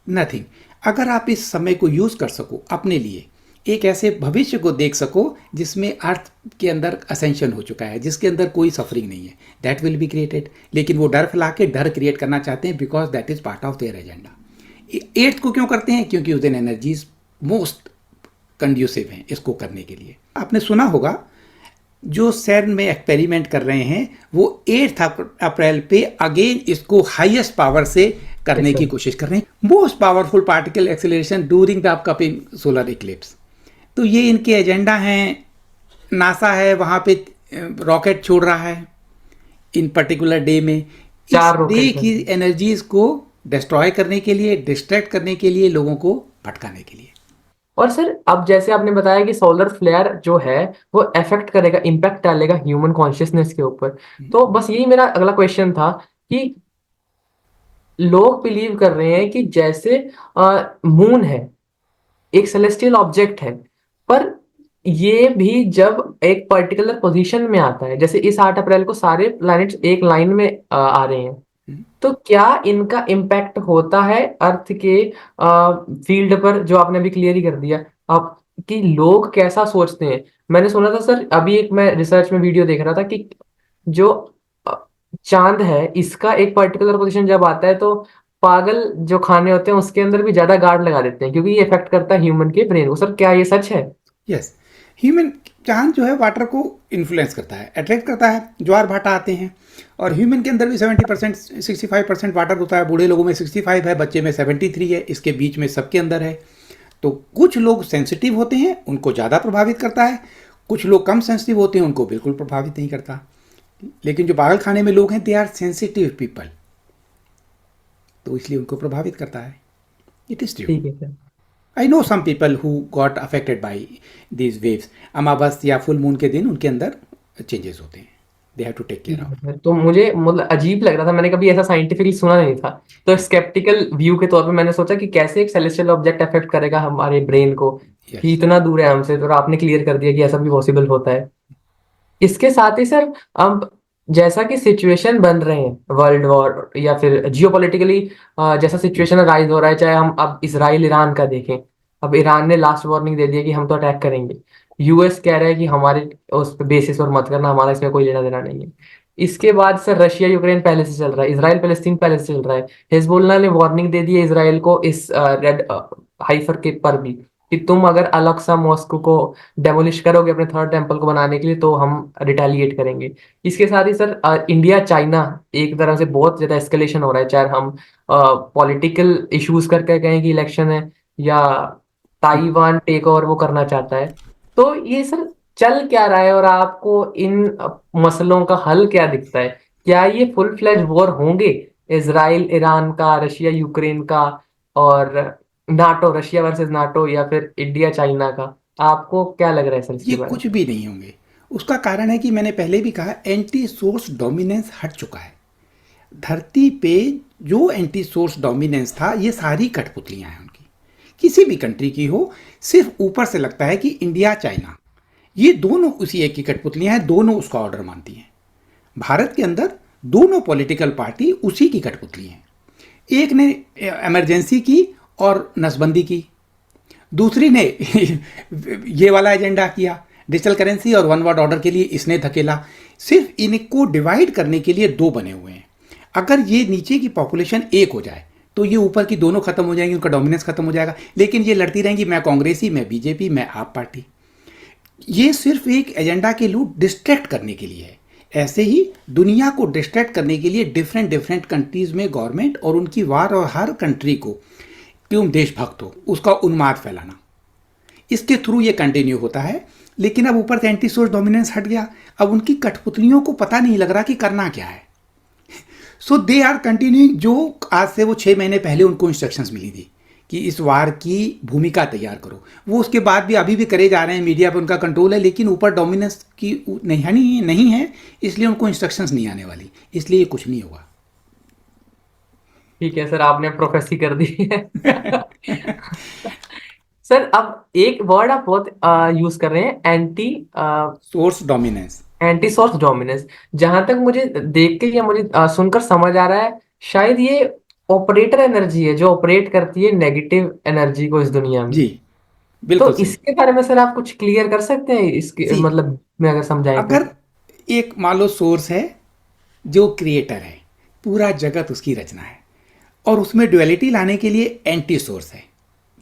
नथिंग। अगर आप इस समय को यूज़ कर सको अपने लिए, एक ऐसे भविष्य को देख सको जिसमें अर्थ के अंदर असेंशन हो चुका है, जिसके अंदर कोई सफरिंग नहीं है, दैट विल बी क्रिएटेड। लेकिन वो डर फैला के डर क्रिएट करना चाहते हैं, because that is part of their agenda. Eighth को क्यों करते हैं? क्योंकि उस दिन एनर्जीज मोस्ट कंड्यूसिव हैं इसको करने के लिए। आपने सुना होगा जो सेर्न में एक्सपेरिमेंट कर रहे हैं वो 8 अप्रैल पे अगेन इसको हाईएस्ट पावर से करने की कोशिश कर रहे हैं। Most powerful particle acceleration during the upcoming solar Eclipse. तो ये इनके एजेंडा हैं। नासा है वहाँ पे रॉकेट छोड़ रहा है इन पर्टिकुलर डे में, इस 4 डे रॉकेट की हैं। एनर्जीज को डिस्ट्रॉय करने के लिए, डिस्ट्रैक्ट करने के लिए, लोगों को भटकाने के लिए। और सर अब जैसे आपने बताया कि सोलर फ्लेयर जो है वो अफेक्ट करेगा, इम्पैक्ट डालेगा ह्यूमन कॉन्शियसनेस के ऊपर, तो बस यही मेरा अगला क्वेश्चन था कि लोग बिलीव कर रहे हैं कि जैसे मून है, एक सेलेस्टियल ऑब्जेक्ट है, पर ये भी जब एक पर्टिकुलर पोजीशन में आता है, जैसे इस 8 अप्रैल को सारे प्लैनेट्स एक लाइन में आ रहे हैं, तो क्या इनका इम्पैक्ट होता है अर्थ के फील्ड पर, जो आपने अभी क्लियर ही कर दिया आप कि लोग कैसा सोचते हैं? मैंने सुना था सर, अभी एक मैं रिसर्च में वीडियो देख रहा था कि जो अ, चांद है, इसका एक पर्टिकुलर पोजीशन जब आता है तो पागल जो खाने होते हैं उसके अंदर भी ज्यादा गार्ड लगा देते हैं, क्योंकि ये इफेक्ट करता है ह्यूमन के ब्रेन को। सर क्या ये सच है? यस, ह्यूमन चांद जो है वाटर को इन्फ्लुएंस करता है, अट्रैक्ट करता है। ज्वार भाटा आते हैं, और ह्यूमन के अंदर भी 70% 65% वाटर होता है। बूढ़े लोगों में 65 है, बच्चे में 73 है, इसके बीच में सबके अंदर है। तो कुछ लोग सेंसिटिव होते हैं, उनको ज़्यादा प्रभावित करता है। कुछ लोग कम सेंसिटिव होते हैं, उनको बिल्कुल प्रभावित नहीं करता। लेकिन जो पागल खाने में लोग हैं, दे आर सेंसिटिव पीपल, तो इसलिए उनको प्रभावित करता है। It is true. ठीक है sir. I know some people who got affected by these waves. अमावस या फुल मून के दिन उनके अंदर चेंजेस होते हैं, they have to take care ठीक है ऑफ। सर, तो मुझे मतलब अजीब लग रहा था, मैंने कभी ऐसा साइंटिफिकली सुना नहीं था। तो स्केप्टिकल व्यू के तौर पे मैंने सोचा कि कैसे एक सेलेस्टियल ऑब्जेक्ट अफेक्ट करेगा हमारे ब्रेन को, कि यस। इतना दूर है हमसे। तो आपने क्लियर कर दिया कि ऐसा भी पॉसिबल होता है। इसके साथ ही सर, अब जैसा कि सिचुएशन बन रहे हैं वर्ल्ड वॉर या फिर जियोपॉलिटिकली, जैसा सिचुएशन राइज हो रहा है, चाहे हम अब इसराइल ईरान का देखें। अब ईरान ने लास्ट वार्निंग दे दिया कि हम तो अटैक करेंगे। यूएस कह रहा है कि हमारे उस बेसिस पर मत करना, हमारा इसमें कोई लेना देना नहीं है। इसके बाद सर रशिया यूक्रेन पहले से चल रहा है, इसराइल पैलेस्तीन पहले से चल रहा है। हिजबुल्लाह ने वार्निंग दे दी है इसराइल को इस रेड हाइफर के पर भी, कि तुम अगर अलग सा मॉस्को को डेमोलिश करोगे अपने थर्ड टेम्पल को बनाने के लिए, तो हम रिटेलिएट करेंगे। इसके साथ ही सर इंडिया चाइना एक तरह से बहुत ज्यादा एस्केलेशन हो रहा है, चाहे हम पॉलिटिकल इश्यूज करके कहें कि इलेक्शन है, या ताइवान टेक ओवर वो करना चाहता है। तो ये सर चल क्या रहा है, और आपको इन मसलों का हल क्या दिखता है? क्या ये फुल फ्लेज वॉर होंगे, इसराइल ईरान का, रशिया यूक्रेन का, और नाटो रशिया वर्सेस नाटो, या फिर इंडिया चाइना का? आपको क्या लग रहा है सर ये इसके बारे में? कुछ भी नहीं होंगे। उसका कारण है कि मैंने पहले भी कहा, एंटी सोर्स डोमिनेंस हट चुका है धरती पे। जो एंटी सोर्स डोमिनेंस था, ये सारी कठपुतलियां हैं उनकी, किसी भी कंट्री की हो। सिर्फ ऊपर से लगता है कि इंडिया चाइना, ये दोनों उसी एक की कठपुतलियां हैं, दोनों उसका ऑर्डर मानती हैं। भारत के अंदर दोनों पॉलिटिकल पार्टी उसी की कठपुतली हैं। एक ने इमरजेंसी की और नसबंदी की, दूसरी ने ये वाला एजेंडा किया, डिजिटल करेंसी और वन वर्ल्ड ऑर्डर के लिए इसने धकेला। सिर्फ इनको डिवाइड करने के लिए दो बने हुए हैं। अगर ये नीचे की पॉपुलेशन एक हो जाए, तो ये ऊपर की दोनों खत्म हो जाएंगी, उनका डोमिनेंस खत्म हो जाएगा। लेकिन ये लड़ती रहेंगी, मैं कांग्रेसी, मैं बीजेपी, मैं आप पार्टी। ये सिर्फ एक एजेंडा के लिए डिस्ट्रैक्ट करने के लिए है। ऐसे ही दुनिया को डिस्ट्रैक्ट करने के लिए डिफरेंट डिफरेंट कंट्रीज में गवर्नमेंट और उनकी वार, और हर कंट्री को क्यों देशभक्त हो उसका उन्माद फैलाना, इसके थ्रू ये कंटिन्यू होता है। लेकिन अब ऊपर से एंटी सोर्स डोमिनेंस हट गया, अब उनकी कठपुतलियों को पता नहीं लग रहा कि करना क्या है। सो दे आर कंटिन्यूइंग। जो आज से वो 6 महीने पहले उनको इंस्ट्रक्शंस मिली थी कि इस वार की भूमिका तैयार करो, वो उसके बाद भी अभी भी करे जा रहे हैं। मीडिया पर उनका कंट्रोल है, लेकिन ऊपर डोमिनेंस की नहीं है, इसलिए उनको इंस्ट्रक्शंस नहीं आने वाली, इसलिए ये कुछ नहीं होगा। ठीक है सर, आपने प्रोफेसी कर दी है। सर अब एक वर्ड आप बहुत यूज कर रहे हैं, anti source dominance. Anti source dominance. जहां तक मुझे देख के या मुझे सुनकर समझ आ रहा है, शायद ये ऑपरेटर एनर्जी है जो ऑपरेट करती है नेगेटिव एनर्जी को इस दुनिया में। जी, तो बिल्कुल सही। इसके बारे में सर आप कुछ क्लियर कर सकते हैं, इसके सी, मतलब में अगर समझाएं तो? अगर एक मान लो सोर्स है जो क्रिएटर है, पूरा जगत उसकी रचना है, और उसमें ड्युअलिटी लाने के लिए एंटी सोर्स है,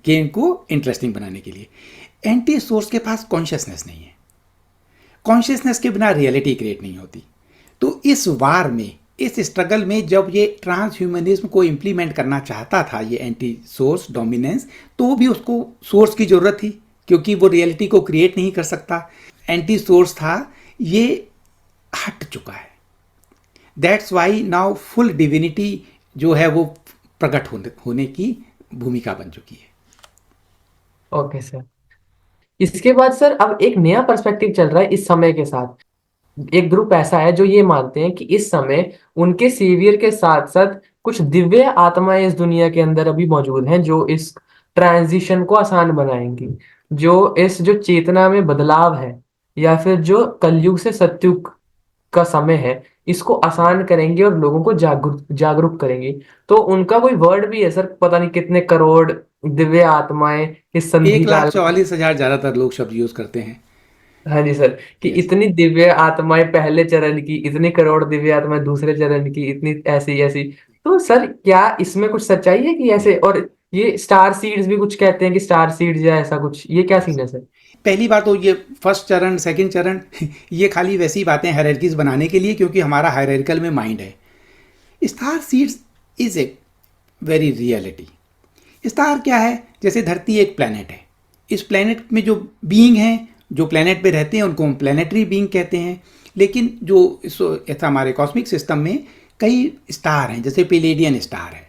गेम को इंटरेस्टिंग बनाने के लिए। एंटी सोर्स के पास कॉन्शियसनेस नहीं है, कॉन्शियसनेस के बिना रियलिटी क्रिएट नहीं होती। तो इस वार में, इस स्ट्रगल में, जब ये ट्रांस ह्यूमनिज्म को इम्प्लीमेंट करना चाहता था, ये एंटी सोर्स डोमिनेंस, तो भी उसको सोर्स की जरूरत थी, क्योंकि वो रियलिटी को क्रिएट नहीं कर सकता। एंटी सोर्स था, ये हट चुका है। That's why now full divinity जो है वो प्रकट होने की भूमिका बन चुकी है। Okay sir. इसके बाद सर अब एक नया पर्सपेक्टिव चल रहा है इस समय के साथ। एक ग्रुप ऐसा है जो ये मानते हैं कि इस समय उनके सेवियर के साथ साथ कुछ दिव्य आत्माएं इस दुनिया के अंदर अभी मौजूद हैं, जो इस ट्रांजिशन को आसान बनाएंगी, जो इस जो चेतना में बदलाव है, या फिर जो कलयुग से सतयुग का समय है, इसको आसान करेंगे और लोगों को जागरूक जागरूक करेंगे। तो उनका कोई वर्ड भी है सर, पता नहीं कितने करोड़ दिव्य आत्माएं इस एक संधि लाख काल में। चौवालीस हजार ज़्यादातर लोग शब्द यूज़ करते हैं। हाँ जी सर, कि यस। इतनी दिव्य आत्माएं पहले चरण की, इतनी करोड़ दिव्य आत्माएं दूसरे चरण की, इतनी ऐसी ऐसी। तो सर क्या इसमें कुछ सच्चाई है कि ऐसे? और ये स्टार सीड्स भी कुछ कहते हैं कि स्टार सीड्स या ऐसा कुछ, ये क्या सीन है सर? पहली बात तो ये फर्स्ट चरण, सेकंड चरण ये खाली वैसी बातें हायरार्कीज बनाने के लिए, क्योंकि हमारा हायरार्किकल में माइंड है। Star seeds is a very reality. Star क्या है? जैसे धरती एक प्लेनेट है, इस प्लेनेट में जो बीइंग हैं, जो प्लेनेट पे रहते हैं, उनको हम प्लेनेटरी बीइंग कहते हैं। लेकिन जो हमारे कॉस्मिक सिस्टम में कई स्टार हैं, जैसे प्लेडियन स्टार है,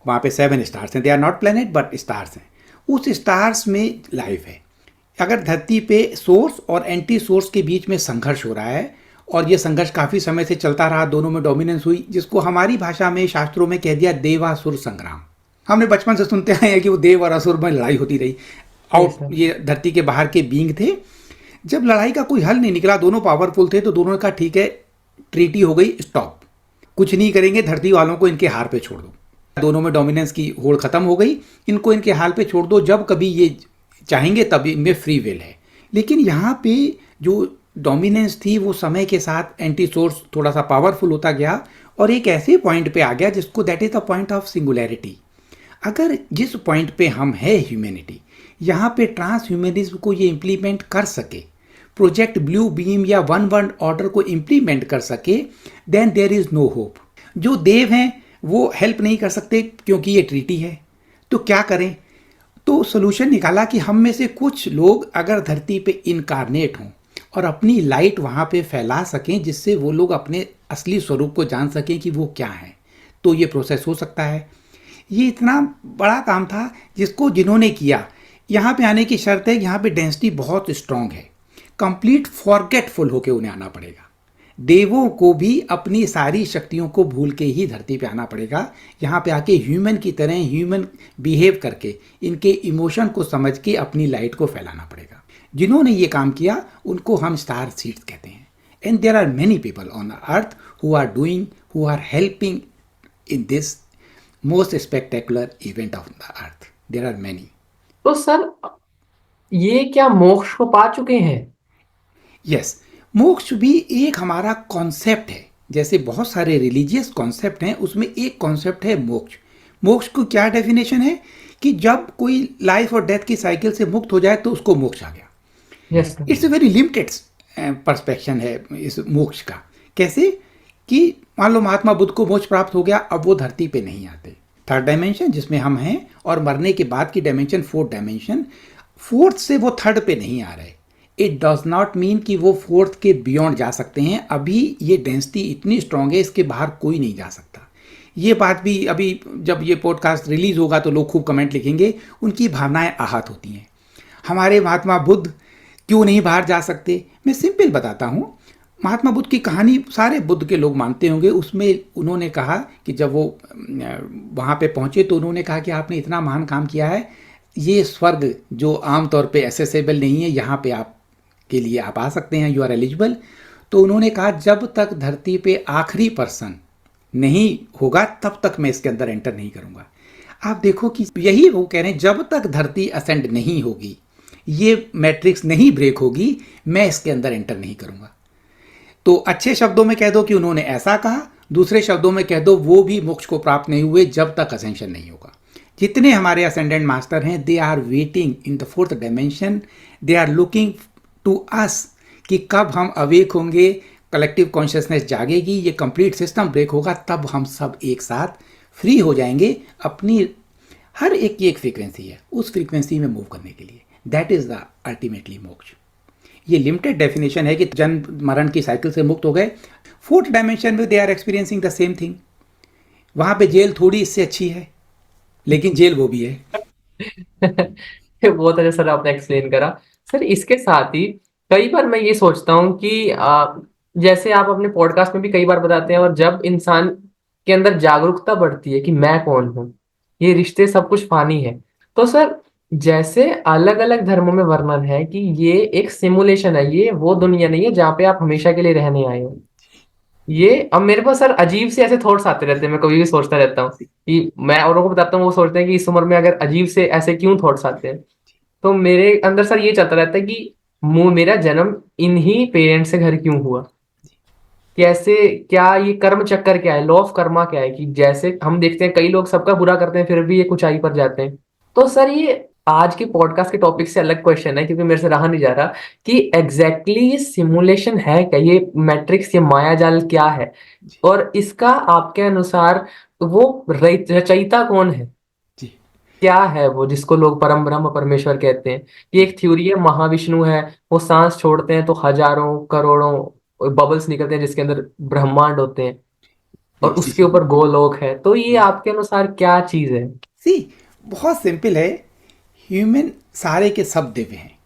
वहाँ पे 7 स्टार्स हैं। They are not planet but stars हैं। उस स्टार्स में लाइफ है। अगर धरती पे सोर्स और एंटी सोर्स के बीच में संघर्ष हो रहा है, और ये संघर्ष काफ़ी समय से चलता रहा, दोनों में डोमिनेंस हुई, जिसको हमारी भाषा में शास्त्रों में कह दिया देवासुर संग्राम। हमने बचपन से सुनते आए हैं कि वो देव और असुर में लड़ाई होती रही। Yes out sir. ये धरती के बाहर के बींग थे। जब लड़ाई का कोई हल नहीं निकला, दोनों पावरफुल थे, तो दोनों ने कहा ठीक है, ट्रीटी हो गई, स्टॉप, कुछ नहीं करेंगे, धरती वालों को इनके हार पे छोड़ दो। दोनों में डोमिनेंस की होड़ खत्म हो गई, इनको इनके हाल पे छोड़ दो, जब कभी ये चाहेंगे तब इनमें फ्री विल है। लेकिन यहाँ पे जो डोमिनेंस थी वो समय के साथ एंटी सोर्स थोड़ा सा पावरफुल होता गया, और एक ऐसे पॉइंट पे आ गया जिसको that is the point of singularity. अगर जिस पॉइंट पे हम है ह्यूमैनिटी, यहाँ पे ट्रांस ह्यूमनिज्म को ये इम्प्लीमेंट कर सके, प्रोजेक्ट ब्लू बीम या वन वर्ल्ड ऑर्डर को इम्प्लीमेंट कर सके, then there is no hope. जो देव हैं वो हेल्प नहीं कर सकते क्योंकि ये ट्रीटी है, तो क्या करें? तो सोल्यूशन निकाला कि हम में से कुछ लोग अगर धरती पे इनकारनेट हों और अपनी लाइट वहाँ पे फैला सकें, जिससे वो लोग अपने असली स्वरूप को जान सकें कि वो क्या है, तो ये प्रोसेस हो सकता है। ये इतना बड़ा काम था जिसको जिन्होंने किया, यहाँ पे आने की शर्त है, यहाँ पे डेंसिटी बहुत स्ट्रांग है, कंप्लीट फॉरगेटफुल होके उन्हें आना पड़ेगा। देवों को भी अपनी सारी शक्तियों को भूल के ही धरती पे आना पड़ेगा। यहाँ पे आके ह्यूमन की तरह ह्यूमन बिहेव करके, इनके इमोशन को समझ के अपनी लाइट को फैलाना पड़ेगा। जिन्होंने ये काम किया उनको हम स्टार सीड्स कहते हैं। And there are many people on earth who are doing, who are helping in this most spectacular event of the earth. There are many. तो सर ये क्या मोक्ष को पा चुके हैं? यस, मोक्ष भी एक हमारा कॉन्सेप्ट है। जैसे बहुत सारे रिलीजियस कॉन्सेप्ट हैं, उसमें एक कॉन्सेप्ट है मोक्ष। मोक्ष को क्या डेफिनेशन है कि जब कोई लाइफ और डेथ की साइकिल से मुक्त हो जाए तो उसको मोक्ष आ गया। Yes sir. It's a very limited perspective है इस मोक्ष का। कैसे कि मान लो महात्मा बुद्ध को मोक्ष प्राप्त हो गया, अब वो धरती पे नहीं आते। थर्ड डायमेंशन जिसमें हम हैं, और मरने के बाद की डायमेंशन फोर्थ डायमेंशन, फोर्थ से वो थर्ड पे नहीं आ रहे। इट डज नॉट मीन कि वो फोर्थ के बियॉन्ड जा सकते हैं। अभी ये डेंसिटी इतनी स्ट्रांग है, इसके बाहर कोई नहीं जा सकता। ये बात भी अभी जब ये पॉडकास्ट रिलीज होगा तो लोग खूब कमेंट लिखेंगे, उनकी भावनाएं आहत होती हैं। हमारे महात्मा बुद्ध क्यों नहीं बाहर जा सकते? मैं सिंपल बताता हूँ। महात्मा बुद्ध की कहानी सारे बुद्ध के लोग मानते होंगे। उसमें उन्होंने कहा कि जब वो वहाँ पे पहुँचे तो उन्होंने कहा कि आपने इतना महान काम किया है, ये स्वर्ग जो आमतौर पे एसेसेबल नहीं है, यहाँ पे आप के लिए आप आ सकते हैं, यू आर एलिजिबल। तो उन्होंने कहा जब तक धरती पे आखिरी पर्सन नहीं होगा तब तक मैं इसके अंदर एंटर नहीं करूँगा। आप देखो कि यही वो कह रहे हैं, जब तक धरती असेंड नहीं होगी, ये मैट्रिक्स नहीं ब्रेक होगी, मैं इसके अंदर एंटर नहीं करूँगा। तो अच्छे शब्दों में कह दो कि उन्होंने ऐसा कहा, दूसरे शब्दों में कह दो वो भी मोक्ष को प्राप्त नहीं हुए जब तक असेंशन नहीं होगा। जितने हमारे असेंडेंट मास्टर हैं, they are waiting in the fourth dimension, they are looking to us कि कब हम अवेक होंगे, कलेक्टिव कॉन्शियसनेस जागेगी, ये कंप्लीट सिस्टम ब्रेक होगा, तब हम सब एक साथ फ्री हो जाएंगे। अपनी हर एक की एक फ्रीक्वेंसी है, उस फ्रीक्वेंसी में मूव करने के लिए। दैट इज द अल्टीमेटली मोक्ष। ये लिमिटेड डेफिनेशन है कि जन्म मरण की साइकिल से मुक्त हो गए। फोर्थ डायमेंशन में they are experiencing the same thing. वहां पे जेल थोड़ी इससे अच्छी है, लेकिन जेल वो भी है। बहुत अच्छा सर आपने एक्सप्लेन करा। सर इसके साथ ही कई बार मैं ये सोचता हूँ कि जैसे आप अपने पॉडकास्ट में भी कई बार बताते हैं, और जब इंसान के अंदर जागरूकता बढ़ती है कि मैं कौन हूँ, ये रिश्ते सब कुछ फानी है, तो सर जैसे अलग अलग धर्मों में वर्णन है कि ये एक सिमुलेशन है, ये वो दुनिया नहीं है जहाँ पे आप हमेशा के लिए रहने आए हो। ये अब मेरे पास सर अजीब से ऐसे थॉट्स आते रहते हैं, मैं कभी भी सोचता रहता हूँ कि मैं औरों को बताता हूँ, वो सोचते हैं कि इस उम्र में अगर अजीब से ऐसे क्यों थॉट्स आते हैं। तो मेरे अंदर सर ये चलता रहता है कि मेरा जन्म इन्हीं पेरेंट्स से घर क्यों हुआ, कैसे, क्या ये कर्म चक्कर क्या है, लॉ ऑफ कर्मा क्या है, कि जैसे हम देखते हैं कई लोग सबका बुरा करते हैं फिर भी ये ऊंचाई पर जाते हैं। तो सर ये आज के पॉडकास्ट के टॉपिक से अलग क्वेश्चन है, क्योंकि मेरे से रहा नहीं जा रहा कि एग्जैक्टली ये सिमुलेशन है क्या, ये मैट्रिक्स, ये माया जाल क्या है, जी। और इसका आपके अनुसार वो रचयिता कौन है? जी। क्या है वो जिसको लोग परम ब्रह्म परमेश्वर कहते हैं? ये जी। एक थ्योरी है, महाविष्णु है, वो सांस छोड़ते हैं तो हजारों करोड़ों बबल्स निकलते हैं जिसके अंदर ब्रह्मांड होते हैं, और जी। उसके ऊपर गोलोक है। तो ये जी। आपके अनुसार क्या चीज है? सी, बहुत सिंपल है। ह्यूमन सारे के सब दिव्य हैं।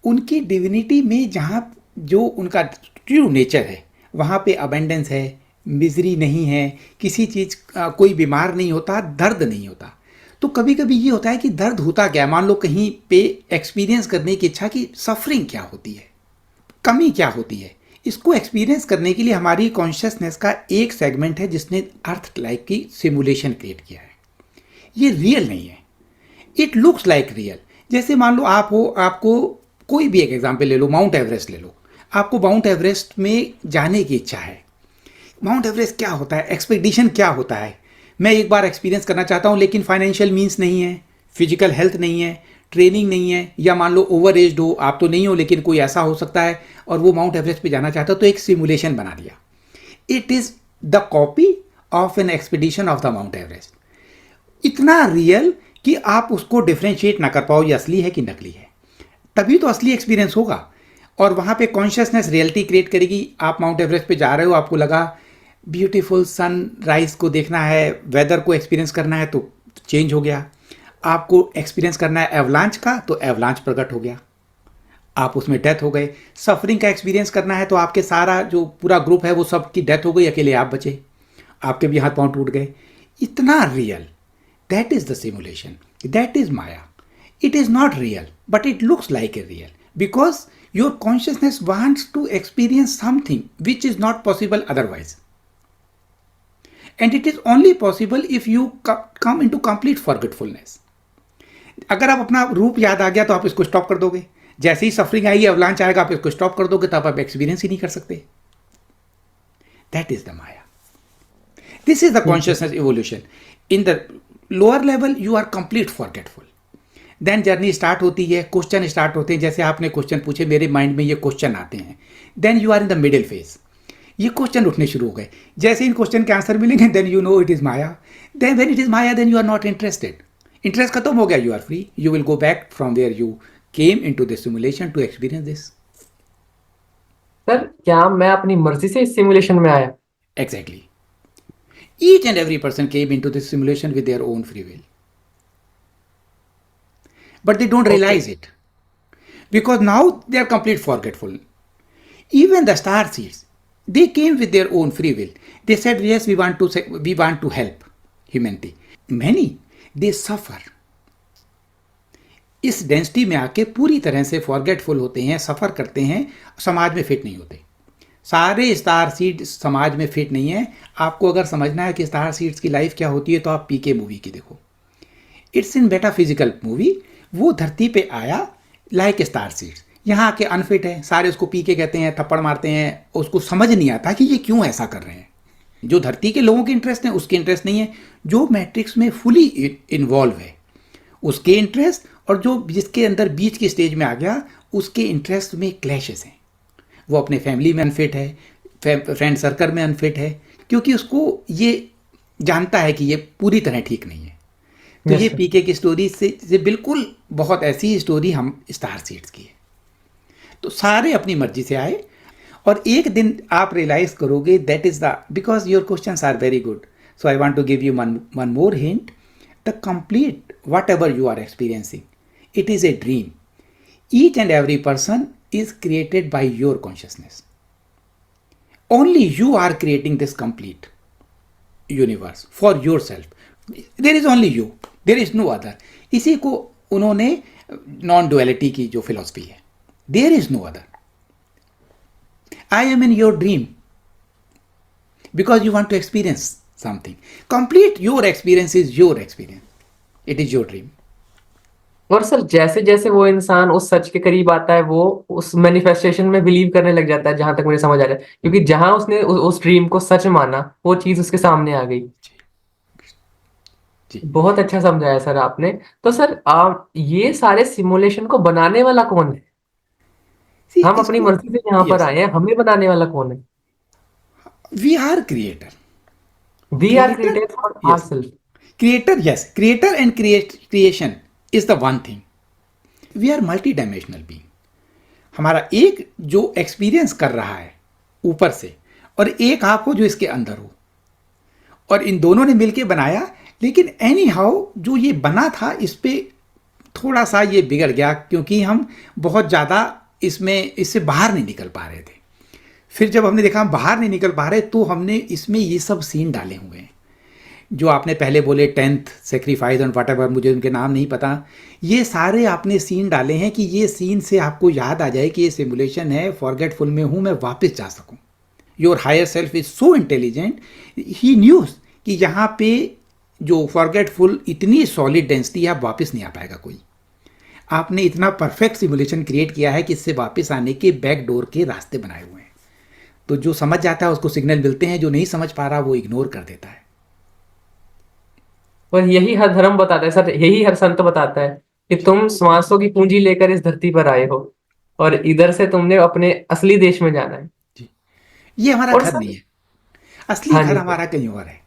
उनकी डिविनिटी में जहाँ जो उनका ट्रू नेचर है, वहाँ पे अबेंडेंस है, मिजरी नहीं है, किसी चीज़ कोई बीमार नहीं होता, दर्द नहीं होता। तो कभी कभी ये होता है कि दर्द होता क्या है, मान लो कहीं पे एक्सपीरियंस करने की इच्छा कि सफरिंग क्या होती है, कमी क्या होती है। इसको एक्सपीरियंस करने के लिए हमारी कॉन्शियसनेस का एक सेगमेंट है जिसने अर्थ लाइफ की सिमुलेशन क्रिएट किया है। ये रियल नहीं है, इट लुक्स लाइक रियल। जैसे मान लो आप हो, आपको कोई भी एक एग्जाम्पल ले लो, माउंट एवरेस्ट ले लो। आपको माउंट एवरेस्ट में जाने की इच्छा है। माउंट एवरेस्ट क्या होता है, एक्सपेडिशन क्या होता है, मैं एक बार एक्सपीरियंस करना चाहता हूँ, लेकिन फाइनेंशियल मीन्स नहीं है, फिजिकल हेल्थ नहीं है, ट्रेनिंग नहीं है, या मान लो ओवर एज्ड हो, आप तो नहीं हो लेकिन कोई ऐसा हो सकता है और वो माउंट एवरेस्ट पे जाना चाहता है, तो एक सिमुलेशन बना दिया। It is the copy of an expedition of the Mount Everest. इतना रियल कि आप उसको डिफ्रेंशिएट ना कर पाओ ये असली है कि नकली है। तभी तो असली एक्सपीरियंस होगा। और वहाँ पे कॉन्शियसनेस रियलिटी क्रिएट करेगी। आप माउंट एवरेस्ट पे जा रहे हो, आपको लगा ब्यूटीफुल सनराइज को देखना है, वेदर को एक्सपीरियंस करना है, तो चेंज हो गया। आपको एक्सपीरियंस करना है एवलांच का, तो एवलांच प्रकट हो गया, आप उसमें डेथ हो गए। सफरिंग का एक्सपीरियंस करना है तो आपके सारा जो पूरा ग्रुप है वो सब की डेथ हो गई, अकेले आप बचे, आपके भी हाथ पांव टूट गए। इतना real, that is the simulation, that is Maya. It is not real, but it looks like a real because your consciousness wants to experience something which is not possible otherwise. And it is only possible if you come into complete forgetfulness. अगर आप अपना रूप याद आ गया तो आप इसको stop कर दोगे। जैसे ही सफरिंग आएगी, अवलांच आएगा, आप इसको स्टॉप कर दोगे, तब आप एक्सपीरियंस ही नहीं कर सकते। That is the maya. This is the consciousness evolution. In the lower level you are complete forgetful. Then journey start होती है, क्वेश्चन स्टार्ट होते हैं। जैसे आपने क्वेश्चन पूछे, मेरे माइंड में ये क्वेश्चन आते हैं। Then you are in the middle phase, ये क्वेश्चन उठने शुरू हो गए। जैसे इन क्वेश्चन के आंसर मिलेंगे, then you know it is maya. Then when it is maya, then you are not interested. Interest खत्म हो गया, you are free, you will go back from where you came into this simulation to experience this. Sir, क्या मैं अपनी मर्जी से इस simulation में आया? Exactly, each and every person came into this simulation with their own free will, but they don't okay. realize it because now they are complete forgetful. Even the star seeds, they came with their own free will. They said yes, we want to help humanity. Many, they suffer. इस density में आके पूरी तरह से forgetful होते हैं, सफ़र करते हैं, समाज में फिट नहीं होते। सारे स्टार सीड समाज में फिट नहीं है। आपको अगर समझना है कि स्टार सीड्स की लाइफ क्या होती है, तो आप पीके मूवी की देखो। It's in metaphysical movie. वो धरती पे आया लाइक स्टार सीड्स, यहाँ आके अनफिट है, सारे उसको पी के कहते हैं, थप्पड़ मारते हैं, उसको समझ नहीं आता कि ये क्यों ऐसा कर रहे हैं। जो धरती के लोगों के इंटरेस्ट हैं उसके इंटरेस्ट नहीं है, जो मैट्रिक्स में फुली इन्वॉल्व है उसके इंटरेस्ट, और जो जिसके अंदर बीच की स्टेज में आ गया उसके इंटरेस्ट में क्लैशेस हैं। वो अपने फैमिली में अनफिट है, फ्रेंड सर्कल में अनफिट है, क्योंकि उसको ये जानता है कि ये पूरी तरह ठीक नहीं है। तो यस ये सर। पीके की स्टोरी से बिल्कुल बहुत ऐसी स्टोरी हम स्टार सीड्स की है। तो सारे अपनी मर्जी से आए, और एक दिन आप रियलाइज करोगे that is the, because your questions are very good, so I want to give you one more hint. The complete whatever you are experiencing, it is a dream. Each and every person is created by your consciousness. Only you are creating this complete universe for yourself. There is only you, there is no other. इसी को उन्होंने non duality की जो philosophy है, there is no other. I am in your dream because you want to experience something. Complete your experience is your experience. It is your dream. और sir, जैसे जैसे वो इंसान उस सच के करीब आता है, वो उस मैनिफेस्टेशन में बिलीव करने लग जाता है, जहां तक मुझे समझ आ रहा है, क्योंकि जहां उसने उस ड्रीम को सच माना, वो चीज उसके सामने आ गई। जी। बहुत अच्छा समझाया सर आपने। तो सर ये सारे सिमुलेशन को बनाने वाला कौन है? सी हम अपनी इसको, मर्जी से यहाँ पर यस, आए हैं, हमें बनाने वाला कौन है? We are creator. We are creator, creators for our yes, self. Creator, yes, creator and creation is the one thing. We are multi dimensional being. हमारा एक जो एक्सपीरियंस कर रहा है ऊपर से, और एक आप हो जो इसके अंदर हो, और इन दोनों ने मिलके बनाया। लेकिन एनी हाउ जो ये बना था, इस पे थोड़ा सा ये बिगड़ गया, क्योंकि हम बहुत ज़्यादा इसमें इससे बाहर नहीं निकल पा रहे थे। फिर जब हमने देखा हम बाहर नहीं निकल पा रहे, तो हमने इसमें ये सब सीन डाले हुए हैं जो आपने पहले बोले, टेंथ सेक्रीफाइस और वट एवर, मुझे उनके नाम नहीं पता। ये सारे आपने सीन डाले हैं कि ये सीन से आपको याद आ जाए कि ये सिमुलेशन है, फॉरगेटफुल में हूँ, मैं वापस जा सकूँ। Your higher self is so intelligent, he knows कि यहाँ पे जो फॉरगेटफुल इतनी सॉलिड डेंसिटी है, अब वापस नहीं आ पाएगा कोई। आपने इतना परफेक्ट सिमुलेशन क्रिएट किया है कि इससे वापस आने के बैक डोर के रास्ते बनाए हुए हैं। तो जो समझ जाता है उसको सिग्नल मिलते हैं, जो नहीं समझ पा रहा वो इग्नोर कर देता है। और यही हर धर्म बताता है सर, यही हर संत बताता है कि तुम श्वासों की पूंजी लेकर इस धरती पर आए हो और इधर से तुमने अपने असली देश में जाना है। जी, ये हमारा और घर सर, नहीं है, असली हाँ घर जी सर, हमारा कहीं और है।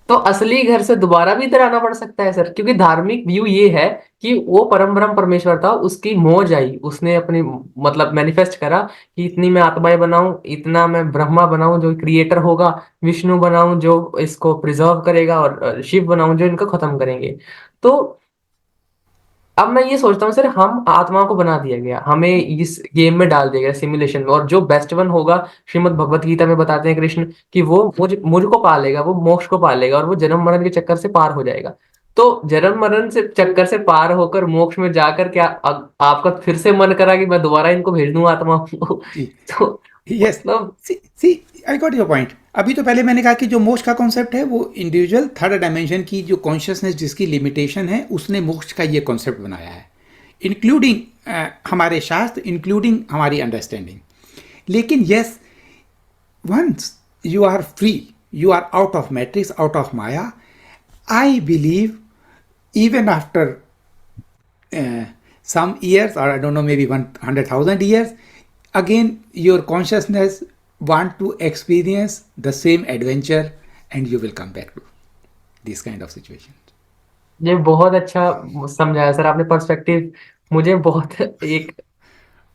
तो असली घर से दोबारा भी इधर आना पड़ सकता है सर, क्योंकि धार्मिक व्यू ये है कि वो परम ब्रह्म परमेश्वर था, उसकी मौज आई, उसने अपनी मतलब मैनिफेस्ट करा कि इतनी मैं आत्माएं बनाऊं, इतना मैं ब्रह्मा बनाऊं जो क्रिएटर होगा, विष्णु बनाऊं जो इसको प्रिजर्व करेगा, और शिव बनाऊं जो इनको खत्म करेंगे। तो अब मैं ये सोचता हूँ सर, हम आत्मा को बना दिया गया, हमें इस गेम में डाल दिया गया सिमुलेशन में, और जो बेस्ट वन होगा, श्रीमद् भगवत गीता में बताते हैं कृष्ण कि वो मुझको पालेगा, वो मोक्ष को पालेगा, और वो जन्म मरण के चक्कर से पार हो जाएगा। तो जन्म मरण से चक्कर से पार होकर मोक्ष में जाकर क्या आपका फिर से मन करा कि मैं दोबारा इनको भेज दूं आत्मा को? जी, तो यस, मतलब सी सी, आई गॉट योर पॉइंट। अभी तो पहले मैंने कहा कि जो मोक्ष का कॉन्सेप्ट है वो इंडिविजुअल थर्ड डायमेंशन की जो कॉन्शियसनेस जिसकी लिमिटेशन है, उसने मोक्ष का ये कॉन्सेप्ट बनाया है, इंक्लूडिंग हमारे शास्त्र, इंक्लूडिंग हमारी अंडरस्टैंडिंग। लेकिन yes, once you are free, you are out of matrix, out of maya, I believe even after some years, or I don't know, maybe 100,000 years, again your consciousness want to experience the same adventure, and you will come back to this kind of situation. ये बहुत अच्छा समझाया sir आपने perspective. मुझे बहुत एक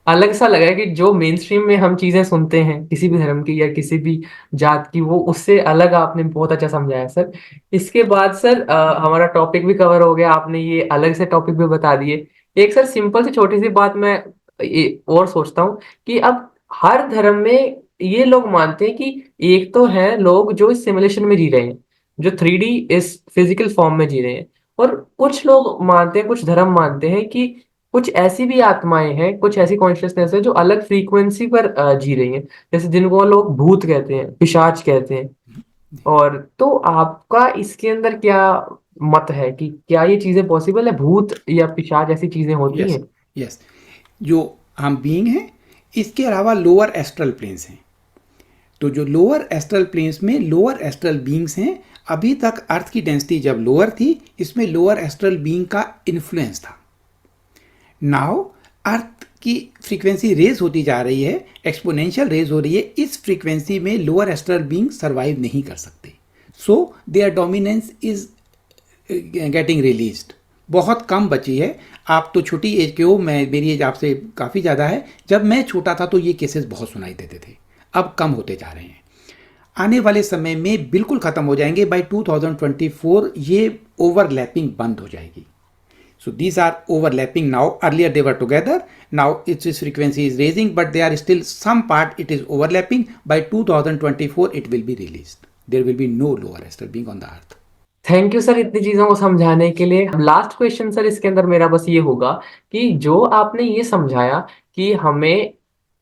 अलग सा लगा है कि जो मेन स्ट्रीम में हम चीजें सुनते हैं किसी भी धर्म की या किसी भी जात की, वो उससे अलग आपने बहुत अच्छा समझाया सर। इसके बाद सर हमारा टॉपिक भी कवर हो गया, आपने ये अलग से टॉपिक भी बता दिए। एक सर सिंपल सी छोटी सी बात मैं और सोचता हूँ कि अब हर धर्म में ये लोग मानते हैं कि एक तो है लोग जो इस सिमुलेशन में जी रहे हैं, जो 3D इस फिजिकल फॉर्म में जी रहे हैं, और कुछ लोग मानते हैं, कुछ धर्म मानते हैं कि कुछ ऐसी भी आत्माएं हैं, कुछ ऐसी कॉन्शियसनेस है जो अलग फ्रीक्वेंसी पर जी रही हैं, जैसे जिनको लोग भूत कहते हैं, पिशाच कहते हैं। और तो आपका इसके अंदर क्या मत है कि क्या ये चीजें पॉसिबल है, भूत या पिशाच ऐसी चीजें होती यस, हैं? यस, जो हम बीइंग हैं, इसके अलावा लोअर एस्ट्रल प्लेन्स हैं। तो जो लोअर एस्ट्रल प्लेन्स में लोअर एस्ट्रल बीइंग्स हैं, अभी तक अर्थ की डेंसिटी जब लोअर थी, इसमें लोअर एस्ट्रल बीइंग का इन्फ्लुएंस था। नाउ अर्थ की फ्रीक्वेंसी रेज होती जा रही है, एक्सपोनेंशियल रेज हो रही है, इस फ्रीक्वेंसी में लोअर एस्ट्रल बीइंग सरवाइव नहीं कर सकते, so there dominance is getting released. बहुत कम बची है। आप तो छोटी एज के हो, मैं, मेरी एज आपसे काफ़ी ज़्यादा है। जब मैं छोटा था तो ये केसेस बहुत सुनाई देते थे, अब कम होते जा रहे हैं। आने वाले समय में बिल्कुल ख़त्म हो जाएंगे। बाय 2024 ये ओवरलैपिंग बंद हो जाएगी। So these are overlapping now. Earlier they were together. Now its frequency is raising, but they are still some part it is overlapping. By 2024 it will be released. There will be no lower astral being on the earth. Thank you sir इतनी चीजों को समझाने के लिए। Last question sir इसके अंदर मेरा बस ये होगा कि जो आपने ये समझाया कि हमें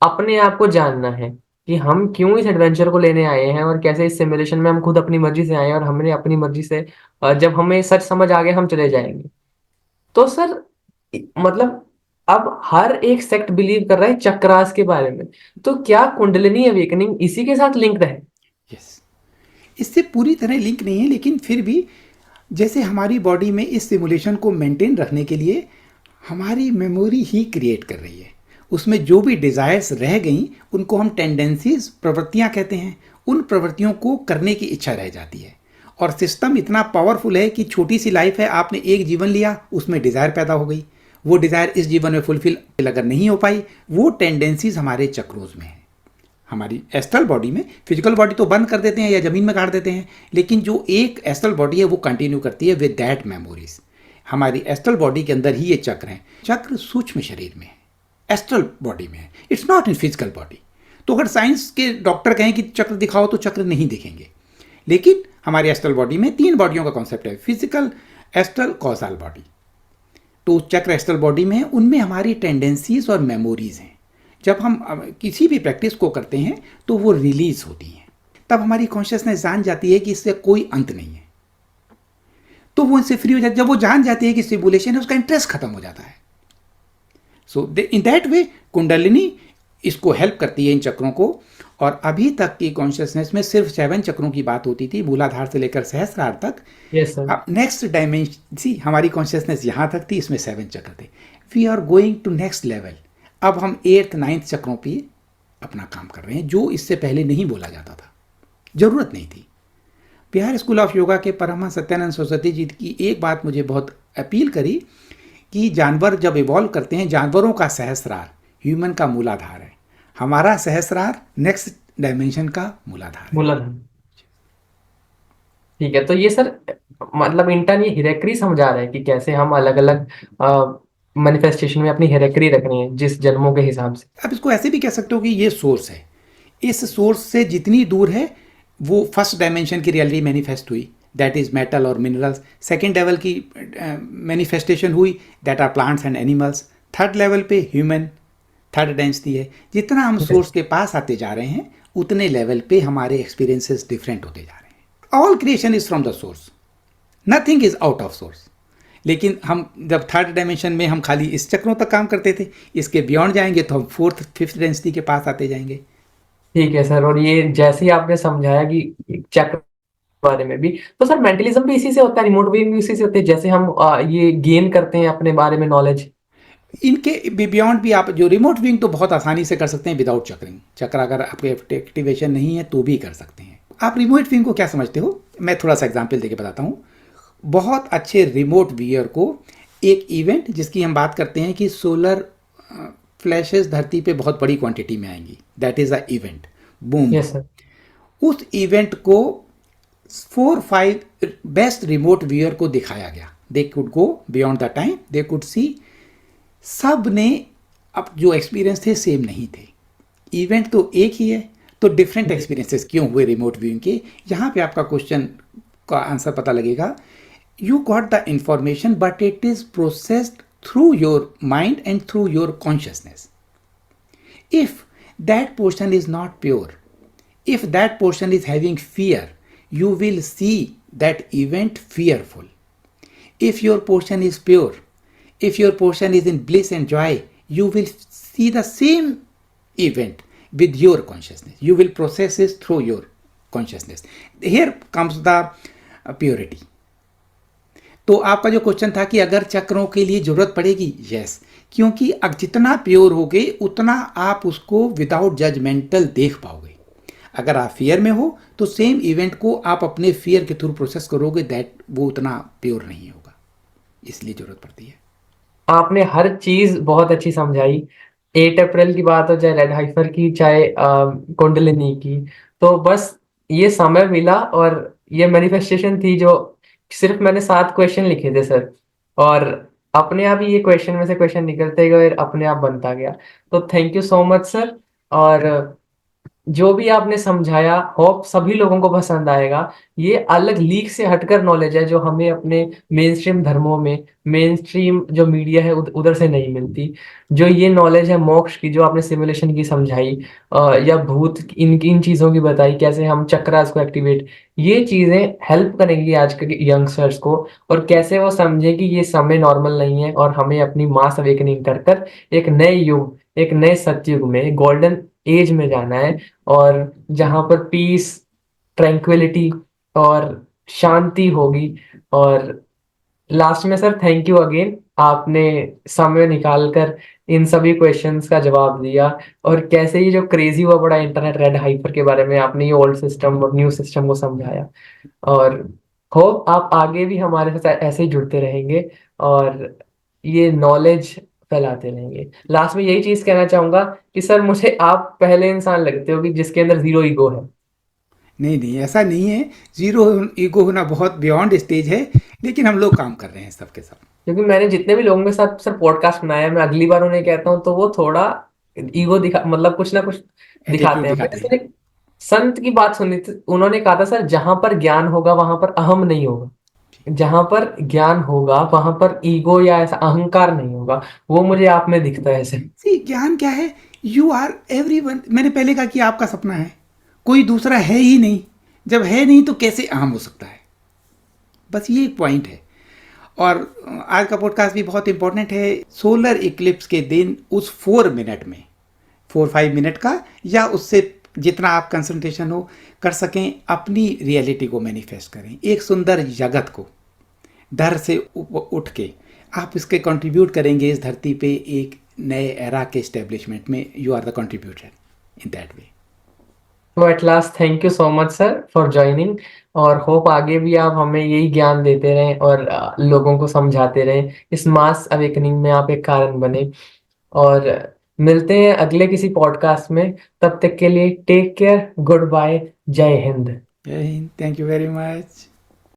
अपने आप को जानना है कि हम क्यों इस एडवेंचर को लेने आए हैं, और कैसे इस सिमुलेशन में हम खुद अपनी मर्जी से आए हैं, और हमने अपनी मर्जी से जब हमें सच समझ आ गया हम चले जाएंगे। तो सर मतलब अब हर एक सेक्ट बिलीव कर रहा है चक्रास के बारे में, तो क्या कुंडलिनी अवेकनिंग इसी के साथ लिंक्ड है? Yes. इससे पूरी तरह लिंक नहीं है, लेकिन फिर भी जैसे हमारी बॉडी में इस सिमुलेशन को मेंटेन रखने के लिए हमारी मेमोरी ही क्रिएट कर रही है। उसमें जो भी डिज़ायर्स रह गई उनको हम टेंडेंसीज, प्रवृत्तियां कहते हैं। उन प्रवृत्तियों को करने की इच्छा रह जाती है। और सिस्टम इतना पावरफुल है कि छोटी सी लाइफ है, आपने एक जीवन लिया, उसमें डिज़ायर पैदा हो गई। वो डिज़ायर इस जीवन में फुलफिल अगर नहीं हो पाई, वो टेंडेंसीज हमारे चक्रों में है। हमारी एस्ट्रल बॉडी में, फिजिकल बॉडी तो बंद कर देते हैं या ज़मीन में गाड़ देते हैं, लेकिन जो एक एस्ट्रल बॉडी है वो कंटिन्यू करती है विद दैट मेमोरीज। हमारी एस्ट्रल बॉडी के अंदर ही ये चक्र हैं। चक्र सूक्ष्म शरीर में है, एस्ट्रल बॉडी में है, it's not in physical body. तो अगर साइंस के डॉक्टर कहें कि चक्र दिखाओ तो चक्र नहीं दिखेंगे। लेकिन हमारी एस्ट्रल बॉडी में 3 बॉडियों का कॉन्सेप्ट है, फिजिकल, एस्ट्रल, कॉजल बॉडी। तो चक्र एस्ट्रल बॉडी में है, उनमें हमारी टेंडेंसीज और मेमोरीज हैं। जब हम किसी भी प्रैक्टिस को करते हैं तो वो रिलीज होती हैं, तब हमारी कॉन्शियसनेस जान जाती है कि इससे कोई अंत नहीं है, तो वो इनसे फ्री हो जाती है। जब वो जान जाती है कि सिमुलेशन है, उसका इंटरेस्ट खत्म हो जाता है। सो इन दैट वे कुंडलिनी इसको हेल्प करती है, इन चक्रों को। और अभी तक की कॉन्शियसनेस में सिर्फ 7 चक्रों की बात होती थी, मूलाधार से लेकर सहस्रार तक। Yes sir. अब नेक्स्ट डायमेंशन, सी हमारी कॉन्शियसनेस यहाँ तक थी, इसमें 7 चक्र थे। We are going to next level. अब हम 8th 9th चक्रों पे अपना काम कर रहे हैं, जो इससे पहले नहीं बोला जाता था, ज़रूरत नहीं थी। बिहार स्कूल ऑफ योगा के परमहंस सत्यानंद सरस्वती जी की एक बात मुझे बहुत अपील करी कि जानवर जब इवॉल्व करते हैं, जानवरों का सहस्रार ह्यूमन का मूलाधार है, हमारा सहस्रार नेक्स्ट डायमेंशन का मूलाधार है। मूलाधार। ठीक है, तो ये सर मतलब इंटर्न ये हिरेक्री समझा रहा है कि कैसे हम अलग अलग मैनिफेस्टेशन में अपनी हिरेक्री रखनी है जिस जन्मों के हिसाब से। आप इसको ऐसे भी कह सकते हो कि ये सोर्स है, इस सोर्स से जितनी दूर है वो फर्स्ट डायमेंशन की रियलिटी मैनिफेस्ट हुई, दैट इज मेटल और मिनरल्स। सेकेंड लेवल की मैनिफेस्टेशन हुई, that are plants and animals. Third level पे ह्यूमन थर्ड डेंसिटी है। जितना हम सोर्स के पास आते जा रहे हैं, उतने लेवल पे हमारे एक्सपीरियंसेस डिफरेंट होते जा रहे हैं। All creation is from the source, nothing is out of source. लेकिन हम जब थर्ड डायमेंशन में हम खाली इस चक्रों तक काम करते थे, इसके बियॉन्ड जाएंगे तो हम 4th 5th डेंसिटी के पास आते जाएंगे। ठीक है सर, और ये जैसे ही आपने समझाया कि चक्र बारे में भी, तो सर मेंटलिज्म भी इसी से होता है, रिमोट व्यूइंग भी इसी से होती है, जैसे हम ये गेन करते हैं अपने बारे में नॉलेज। इनके बियॉन्ड भी आप जो रिमोट व्यूइंग तो बहुत आसानी से कर सकते हैं विदाउट चक्रिंग। चक्र अगर आपके एक्टिवेशन नहीं है तो भी कर सकते हैं। आप रिमोट व्यूइंग को क्या समझते हो, मैं थोड़ा सा एग्जाम्पल देके बताता हूँ। बहुत अच्छे रिमोट व्यूअर को एक इवेंट जिसकी हम बात करते हैं कि सोलर फ्लैशेस धरती पे बहुत बड़ी क्वांटिटी में आएंगी, that is a event, boom. Yes sir. उस इवेंट को 4-5 बेस्ट रिमोट व्यूअर को दिखाया गया। They could go beyond the time, they could see. सब ने अब जो एक्सपीरियंस थे सेम नहीं थे, इवेंट तो एक ही है, तो डिफरेंट एक्सपीरियंसेस क्यों हुए रिमोट व्यूइंग के। यहाँ पे आपका क्वेश्चन का आंसर पता लगेगा। You got the information, but it is processed through your mind and through your consciousness. If that portion is not pure, if that portion is having fear, you will see that event fearful. If your portion is pure, if your portion is in bliss and joy, you will see the same event with your consciousness. You will process it through your consciousness. Here comes the purity. तो आपका जो question था कि अगर चक्रों के लिए जरूरत पड़ेगी, यस, क्योंकि अब जितना प्योर होगे उतना आप उसको विदाउट जजमेंटल देख पाओगे। अगर आप फियर में हो तो सेम इवेंट को आप अपने फियर के थ्रू प्रोसेस करोगे, दैट वो उतना प्योर नहीं होगा, इसलिए जरूरत पड़ती है। आपने हर चीज बहुत अच्छी समझाई, 8 अप्रैल की बात हो, चाहे रेड हाइफर की, चाहे कुंडलिनी की। तो बस ये समय मिला और ये मैनिफेस्टेशन थी जो सिर्फ मैंने 7 क्वेश्चन लिखे थे सर, और अपने आप ही ये क्वेश्चन में से क्वेश्चन निकलते गए, अपने आप बनता गया। तो thank you so much sir. और जो भी आपने समझाया, होप सभी लोगों को पसंद आएगा। ये अलग लीग से हटकर नॉलेज है जो हमें अपने मेन स्ट्रीम धर्मों में, मेन स्ट्रीम जो मीडिया है उधर से नहीं मिलती। जो ये नॉलेज है मोक्ष की, जो आपने सिमुलेशन की समझाई, या भूत, इन चीजों की बताई, कैसे हम चक्रास को एक्टिवेट, ये चीजें हेल्प करेंगी आज के यंगस्टर्स को, और कैसे वो समझे कि ये समय नॉर्मल नहीं है और हमें अपनी मास अवेकनिंग कर कर एक नए युग, एक नए सतयुग में, गोल्डन एज में जाना है, और जहां पर पीस, ट्रैंक्विलिटी और शांति होगी, और लास्ट में सर थैंक यू अगेन, आपने समय निकाल कर इन सभी क्वेश्चंस का जवाब दिया, और कैसे ये जो क्रेजी हुआ बड़ा इंटरनेट रेड हाइपर के बारे में आपने ये ओल्ड सिस्टम और न्यू सिस्टम को समझाया। और होप आप आगे भी हमारे साथ ऐसे ही जुड़ते रहेंगे और ये नॉलेज फैलाते रहेंगे। लास्ट में यही चीज कहना चाहूंगा कि सर मुझे आप पहले इंसान लगते हो कि जिसके अंदर जीरो ईगो है। नहीं नहीं, ऐसा नहीं है। ज़ीरो ईगो होना बहुत बियॉन्ड स्टेज है, लेकिन हम लोग काम कर रहे हैं सबके सब। क्योंकि मैंने जितने भी लोगों के साथ सर पॉडकास्ट बनाया है, मैं अगली बार उन्हें कहता हूँ तो वो थोड़ा ईगो दिखा, मतलब कुछ ना कुछ दिखाते एटीट्यूड हैं। मैंने दिखाते सर हैं। एक संत की बात सुनी थी, उन्होंने कहा था सर जहां पर ज्ञान होगा वहां पर अहम नहीं होगा, जहां पर ज्ञान होगा वहां पर ईगो या ऐसा अहंकार नहीं होगा। वो मुझे आप में दिखता है सर। सी ज्ञान क्या है? You are everyone. मैंने पहले कहा कि आपका सपना है, कोई दूसरा है ही नहीं। जब है नहीं तो कैसे अहम हो सकता है? बस ये एक पॉइंट है। और आज का पॉडकास्ट भी बहुत इंपॉर्टेंट है। सोलर इक्लिप्स के दिन उस 4 मिनट में, 4-5 मिनट का, या उससे जितना आप कंसंट्रेशन हो कर सकें, अपनी रियलिटी को मैनिफेस्ट करें, एक सुंदर जगत को डर से उठ के आप इसके कंट्रीब्यूट करेंगे इस धरती पे एक नए एरा के इस्टेब्लिशमेंट में। You are the contributor in that way. तो at last thank you so much sir for joining, और होप आगे भी आप हमें यही ज्ञान देते रहें और लोगों को समझाते रहें, इस मास अवेकनिंग में आप एक कारण बने। और मिलते हैं अगले किसी पॉडकास्ट में, तब तक के लिए टेक केयर, गुड बाय, जय हिंद। जय Hind, thank you very much.